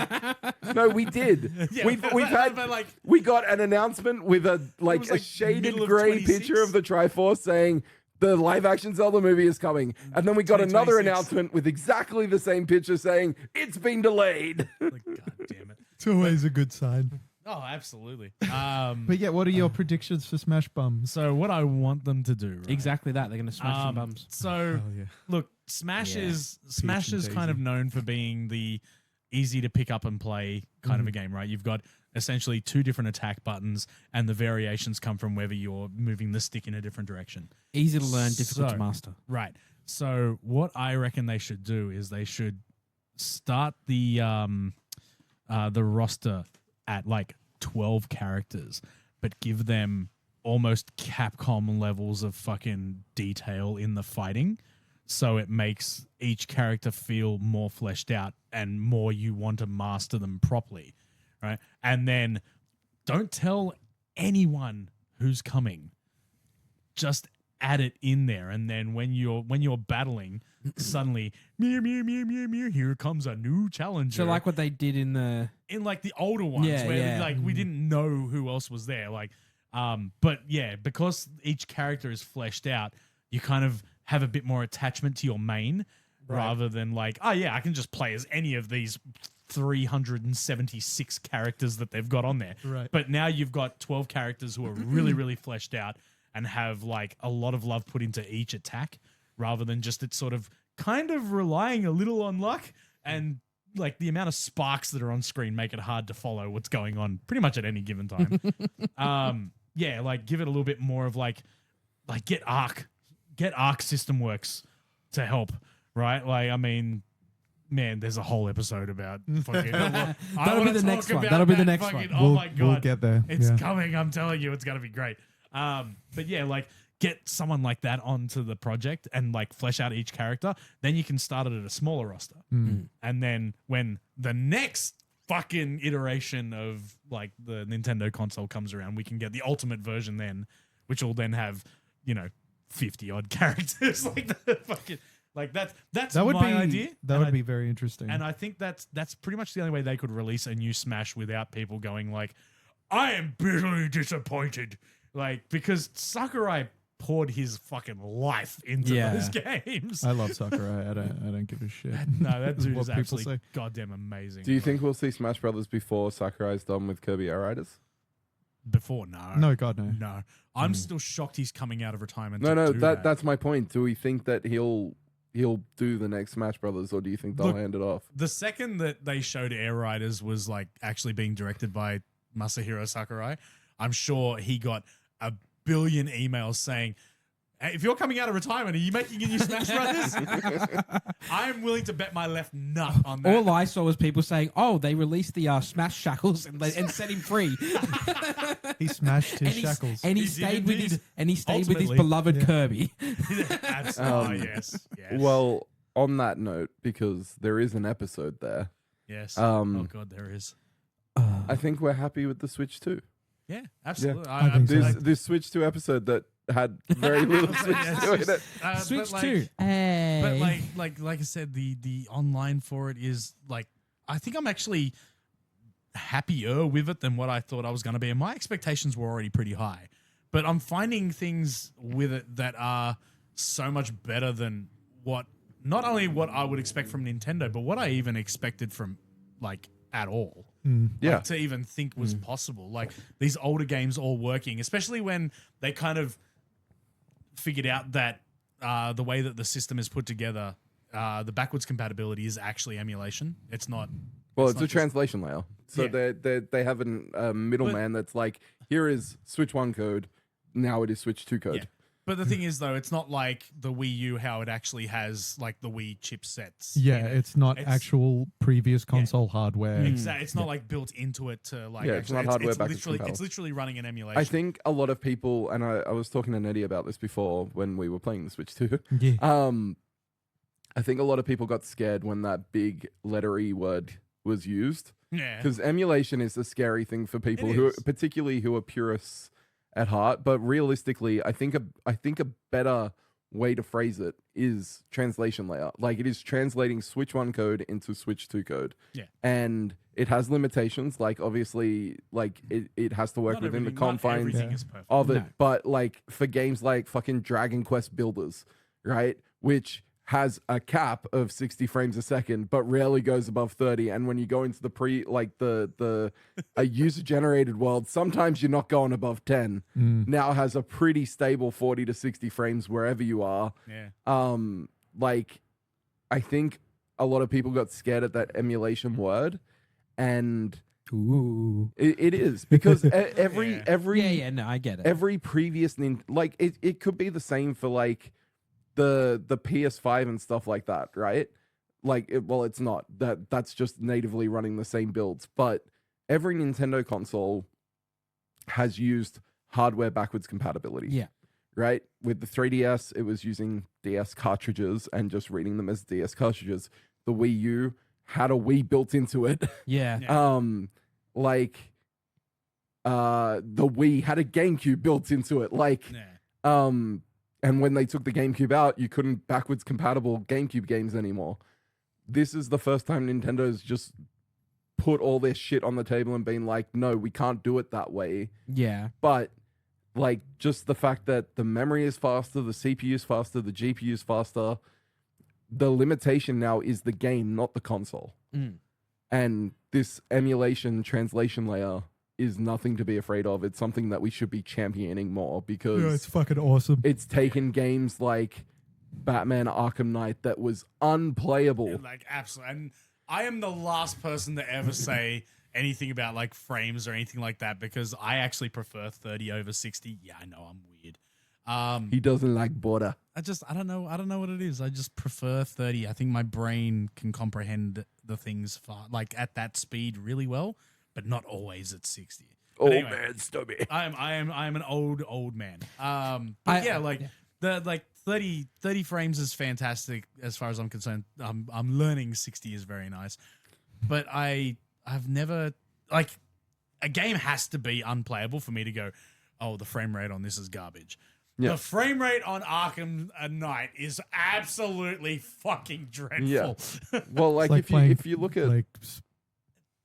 No, we did. We got an announcement with a shaded grey picture of the Triforce saying the live action Zelda movie is coming. And then we got another announcement with exactly the same picture saying it's been delayed. Like, God damn it. It's always a good sign. Oh, absolutely. But yeah, what are your predictions for Smash Bums? So what I want them to do, right? Exactly that. They're going to smash some bums. So look, Smash is kind of known for being the easy to pick up and play kind of a game, right? You've got essentially 2 different attack buttons, and the variations come from whether you're moving the stick in a different direction. Easy to learn, difficult to master. Right. So what I reckon they should do is they should start the roster at like 12 characters, but give them almost Capcom levels of fucking detail in the fighting, so it makes each character feel more fleshed out and more you want to master them properly, right? And then don't tell anyone who's coming. Just add it in there, and then when you're battling, suddenly mew mew mew mew mew, here comes a new challenger. So like what they did in like the older ones, where we didn't know who else was there. Like, but yeah, because each character is fleshed out, you kind of have a bit more attachment to your main, rather than like, oh yeah, I can just play as any of these 376 characters that they've got on there. Right. But now you've got 12 characters who are really, really fleshed out and have like a lot of love put into each attack, rather than just it sort of kind of relying a little on luck, and like the amount of sparks that are on screen make it hard to follow what's going on pretty much at any given time. Yeah, like give it a little bit more of like get Arc System Works to help, right? Like, I mean, man, there's a whole episode about fucking. That'll be the next one. That'll be the next one. Oh my God. We'll get there. It's coming. I'm telling you, it's going to be great. But yeah, like get someone like that onto the project and like flesh out each character. Then you can start it at a smaller roster. And then when the next fucking iteration of like the Nintendo console comes around, we can get the ultimate version then, which will then have, 50 odd characters. Like the fucking, like that's that would my be, idea. That would be very interesting. And I think that's pretty much the only way they could release a new Smash without people going like, I am bitterly disappointed. Like, because Sakurai poured his fucking life into those games. I love Sakurai. I don't give a shit. No, that dude what is people absolutely say. goddamn amazing. Do you think we'll see Smash Brothers before Sakurai's done with Kirby Air Riders? before? No, God, no. No. I'm still shocked he's coming out of retirement. No, to do that. that's my point. Do we think that he'll do the next Smash Brothers, or do you think they'll hand it off? The second that they showed Air Riders was like actually being directed by Masahiro Sakurai, I'm sure he got a billion emails saying, hey, if you're coming out of retirement, are you making a new Smash Brothers? I am willing to bet my left nut on that. All I saw was people saying, "Oh, they released the Smash shackles and set him free." He smashed his shackles, and he stayed with his beloved Kirby. Absolutely, yes. Well, on that note, because there is an episode there. Yes. Oh God, there is. I think we're happy with the Switch 2. Yeah, absolutely. Yeah, I think so. This Switch 2 episode that had very little Switch 2 in it. Switch but 2. Hey. But like I said, the online for it is like, I think I'm actually happier with it than what I thought I was going to be. And my expectations were already pretty high. But I'm finding things with it that are so much better than not only what I would expect from Nintendo, but what I even expected from like at all. Yeah. To even think was possible. Like these older games all working, especially when they kind of figured out that the way that the system is put together, the backwards compatibility is actually emulation. It's not. Well, it's a translation layer. So they have a middleman that's like, here is Switch 1 code, now it is Switch 2 code. Yeah. But the thing is, though, it's not like the Wii U, how it actually has like the Wii chipsets. Yeah, it's not actual previous console hardware. Exactly. It's not like built into it to like. Yeah, it's not hardware backwards compatible. It's literally running an emulation. I think a lot of people, and I was talking to Nettie about this before when we were playing the Switch 2. Yeah. I think a lot of people got scared when that big lettery word was used. Yeah. Because emulation is a scary thing for people particularly who are purists at heart. But realistically, I think a better way to phrase it is translation layer. Like it is translating Switch 1 code into Switch 2 code. Yeah. And it has limitations. Like obviously, like it has to work within the confines of it. No. But like for games like fucking Dragon Quest Builders, right? Which has a cap of 60 frames a second, but rarely goes above 30. And when you go into the a user generated world, sometimes you're not going above 10. Now has a pretty stable 40 to 60 frames wherever you are. Yeah. Like I think a lot of people got scared at that emulation word, and it is because every no, I get it. Every previous like it could be the same for like the PS5 and stuff like that, right? Like, it's not. That's just natively running the same builds. But every Nintendo console has used hardware backwards compatibility. Yeah. Right? With the 3DS, it was using DS cartridges and just reading them as DS cartridges. The Wii U had a Wii built into it. Yeah. The Wii had a GameCube built into it. Like, and when they took the GameCube out, you couldn't backwards compatible GameCube games anymore. This is the first time Nintendo's just put all their shit on the table and been like, no, we can't do it that way. Yeah. But like just the fact that the memory is faster, the CPU is faster, the GPU is faster, the limitation now is the game, not the console. And this emulation translation layer is nothing to be afraid of. It's something that we should be championing more because it's fucking awesome. It's taken games like Batman Arkham Knight that was unplayable. Like absolutely. And I am the last person to ever say anything about like frames or anything like that because I actually prefer 30 over 60. Yeah, I know I'm weird. He doesn't like border. I don't know what it is. I just prefer 30. I think my brain can comprehend the things like at that speed really well. But not always at 60. Old anyway, man, Stubby. I am an old man. The 30 frames is fantastic as far as I'm concerned. I'm learning 60 is very nice. But I've never like a game has to be unplayable for me to go, oh, the frame rate on this is garbage. Yeah. The frame rate on Arkham Knight is absolutely fucking dreadful. Yeah. Well, like if you look at like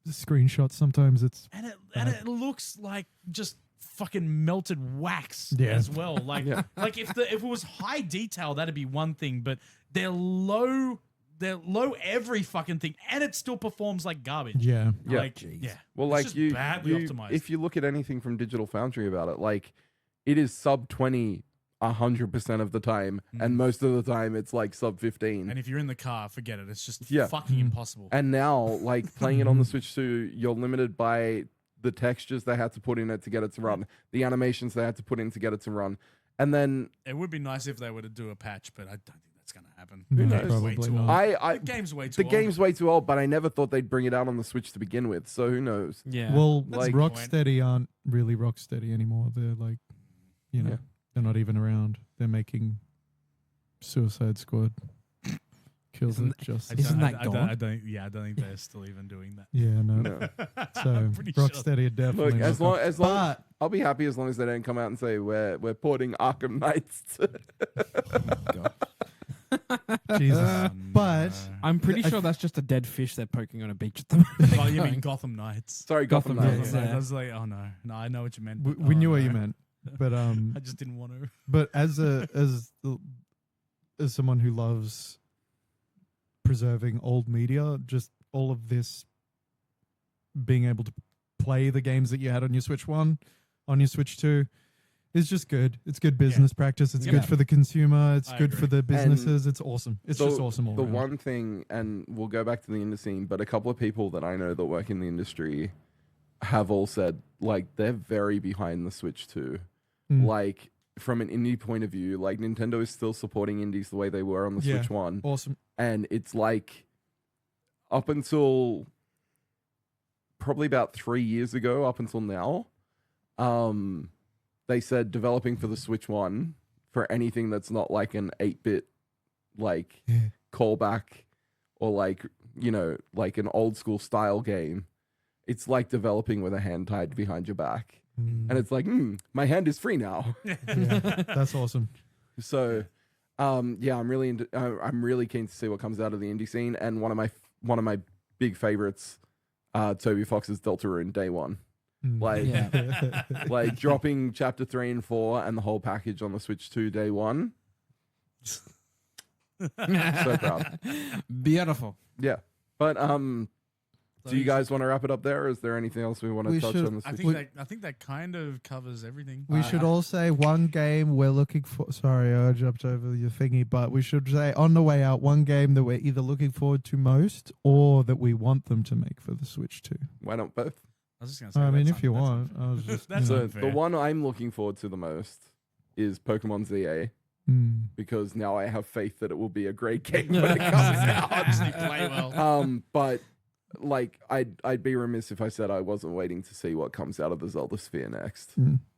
the screenshots, sometimes it's and it looks like just fucking melted wax as well. Like like if it was high detail, that'd be one thing, but they're low They're low every fucking thing, and it still performs like garbage. Yeah. Yeah. Like, yeah. Well, It's like just you, badly optimized. if you look at anything from Digital Foundry about it, like it is sub 20 100% of the time, and most of the time it's like sub 15. And if you're in the car, forget it. It's just Yeah. fucking impossible. And now, like playing it on the Switch 2, you're limited by the textures they had to put in it to get it to run, the animations they had to put in to get it to run, and then it would be nice if they were to do a patch, but I don't think that's going to happen. No, The game's probably way too not. old. The game's way too the old. game's way too old, but I never thought they'd bring it out on the Switch to begin with. So who knows? Yeah. Well, That's a good point. Rocksteady aren't really Rocksteady anymore. They're like, you know, Yeah. they're not even around. They're making Suicide Squad. Kills Isn't- it just. Isn't that I don't gone? I don't think they're still even doing that. Yeah, no. No. So I'm pretty sure. Rocksteady are definitely. Look, as not long gone. as long, But I'll be happy as long as they don't come out and say we're porting Arkham Knights. Jesus. But I'm pretty sure that's just a dead fish they're poking on a beach at the moment. Oh, you mean Going, Gotham Knights? Sorry, Gotham Gotham Knights. Knights. I was like, oh no, I know what you meant. but we oh, knew what no. you meant. But I just didn't want to. But as someone who loves preserving old media, just all of this being able to play the games that you had on your Switch 1, on your Switch 2 is just good. It's good business practice. It's Yeah. good for the consumer. It's I good agree. for the businesses. It's awesome. It's just awesome all The around. one thing, and we'll go back to the indie scene, but a couple of people that I know that work in the industry have all said like they're very behind the Switch 2. Mm. Like from an indie point of view, like Nintendo is still supporting indies the way they were on the Yeah. Switch 1. Awesome. And it's like up until probably about 3 years ago, up until now, they said developing for the Switch 1 for anything that's not like an 8-bit like Yeah. callback or like, you know, like an old school style game. It's like developing with a hand tied behind your back. Mm. And it's like, my hand is free now. Yeah, that's awesome. So, yeah, I'm really keen to see what comes out of the indie scene. And one of my big favorites, Toby Fox's Deltarune Day One. Mm. Like, Yeah. like dropping Chapter 3 and 4 and the whole package on the Switch 2 Day One. So proud. Beautiful. Yeah, but do you guys want to wrap it up there, or is there anything else we want to We touch should- on the I Switch? think that kind of covers everything. We should all say one game we're looking for. Sorry, I jumped over your thingy, but we should say on the way out one game that we're either looking forward to most or that we want them to make for the Switch 2. Why not both? I was just gonna say. I mean, that's if you that's want, unfair. I was just That's So unfair. the one I'm looking forward to the most is Pokemon ZA, because now I have faith that it will be a great game when it comes out. Actually play well. But like I'd be remiss if I said I wasn't waiting to see what comes out of the Zelda Sphere next.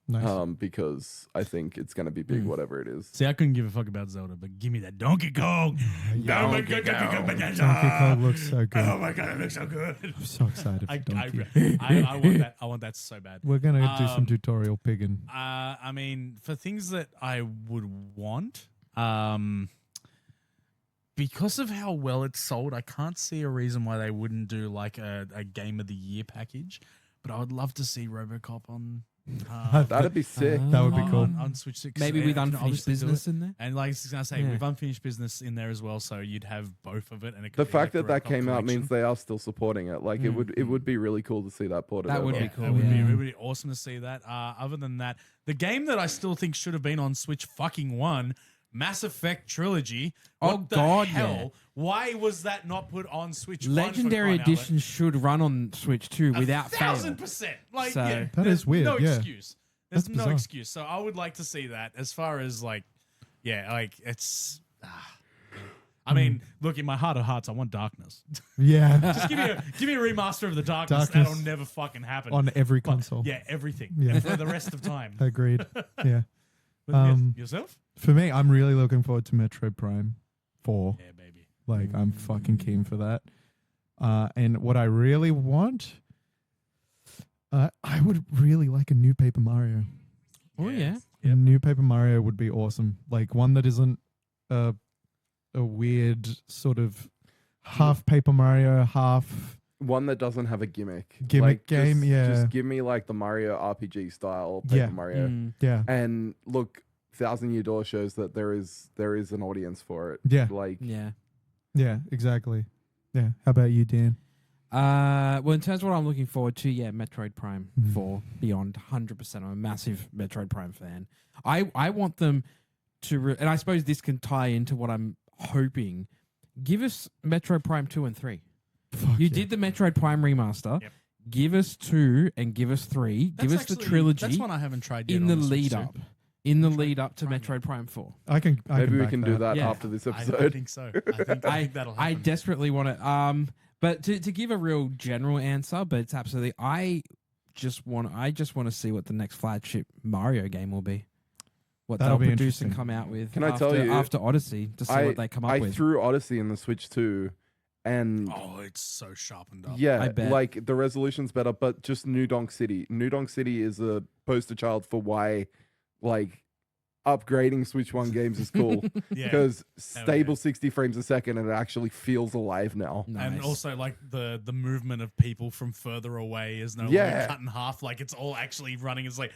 Nice. Because I think it's going to be big, whatever it is. See, I couldn't give a fuck about Zelda, but give me that Donkey Kong. Donkey Kong looks so good. Oh my god, it looks so good. I'm so excited for I Donkey. want that. I want that so bad. We're gonna do some Um, tutorial pigging. I mean, for things that I would want, because of how well it's sold, I can't see a reason why they wouldn't do like a Game of the Year package. But I would love to see RoboCop on. That'd be sick. That would be cool. on Switch 6. Maybe and with can unfinished obviously do business it. in there. And like I was gonna say, Yeah. with unfinished business in there as well, so you'd have both of it. And it could The be fact like that RoboCop came out means collection. they are still supporting it. Like it would be really cool to see that ported That would over. be cool. It would, yeah. be, it would be awesome to see that. Other than that, the game that I still think should have been on Switch fucking one, Mass Effect Trilogy. Oh, What the God, hell? yeah. Why was that not put on Switch Legendary 1 for crying out loud? Edition should run on Switch 2 without fail. 1,000%. Like, So- yeah, That there's is weird, No yeah. excuse. There's That's no bizarre. excuse. So I would like to see that. As far as like, yeah, like it's. I mean, look, in my heart of hearts, I want Darkness. Yeah, Just give me a remaster of the Darkness. Darkness That'll never fucking happen. on every But, console. Yeah, everything. Yeah. For the rest of time. Agreed. Yeah. But yes, Um, yourself? For me, I'm really looking forward to Metroid Prime 4. Yeah, baby. Like, I'm fucking keen for that. And what I really want, I would really like a new Paper Mario. Oh, yeah. A new Paper Mario would be awesome. Like one that isn't a weird sort of half Paper Mario, half One that doesn't have a gimmick. Gimmick game, yeah. Just give me like the Mario RPG style Paper Yeah. Mario. yeah. And look, Thousand Year Door shows that there is an audience for it. Yeah. Like Yeah. Yeah, exactly. Yeah. How about you, Dan? Well, in terms of what I'm looking forward to, Metroid Prime 4 Beyond, 100%. I'm a massive Metroid Prime fan. I want them to, and I suppose this can tie into what I'm hoping. Give us Metroid Prime 2 and 3. You did the Metroid Prime remaster. Yep. Give us 2 and give us 3. Give us the trilogy. That's one I haven't tried yet. In the lead up. In the lead up to Metroid Prime 4. Maybe we can do that after this episode. I think so. I think that'll happen. I desperately want it. But to give a real general answer, but it's absolutely, I just want to see what the next flagship Mario game will be. What they'll produce and come out with. Can I tell you after Odyssey to see what they come up with? I threw Odyssey in the Switch too, and it's so sharpened up. Yeah, I bet. Like the resolution's better, but just New Donk City. New Donk City is a poster child for why, like, upgrading Switch 1 games is cool. Because stable 60 frames a second and it actually feels alive now. Nice. And also, like, the movement of people from further away is no longer cut in half. Like, it's all actually running. It's like...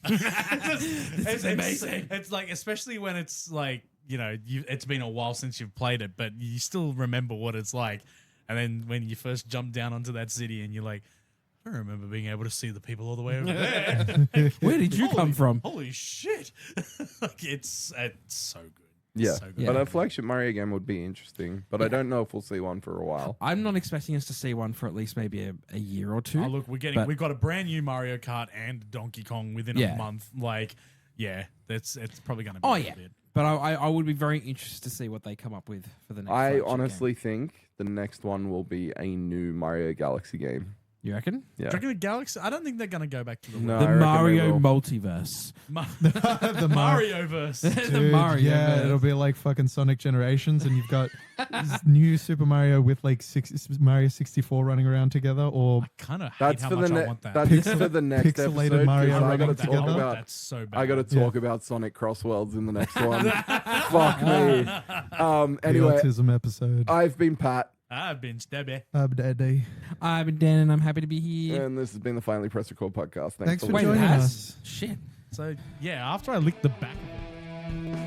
it's amazing. It's like, especially when it's like, you know, it's been a while since you've played it, but you still remember what it's like. And then when you first jump down onto that city and you're like, I remember being able to see the people all the way over there. Where did you come from? Holy shit. Like, it's so good. Yeah, so good. But a flagship Mario game would be interesting, but I don't know if we'll see one for a while. I'm not expecting us to see one for at least maybe a year or two. Oh, look, we've got a brand new Mario Kart and Donkey Kong within a month. Like, it's probably going to be a bit. But I would be very interested to see what they come up with for the next. I honestly think the next one will be a new Mario Galaxy game. You reckon? Yeah. Do you reckon the Galaxy? I don't think they're going to go back to the Mario multiverse. The Marioverse. The Mario. It'll be like fucking Sonic Generations, and you've got new Super Mario with like Mario 64 running around together, or I kind of hate how much I want that. That's for the next pixelated episode. Mario running together. That's so bad. I got to talk about Sonic Crossworlds in the next one. Fuck me. Anyway, the autism episode. I've been Pat. I've been Stubby. I'm Daddy. I've been Dan, and I'm happy to be here. And this has been the Finally Press Record podcast. Thanks for joining us. Shit. So, after I licked the back of it.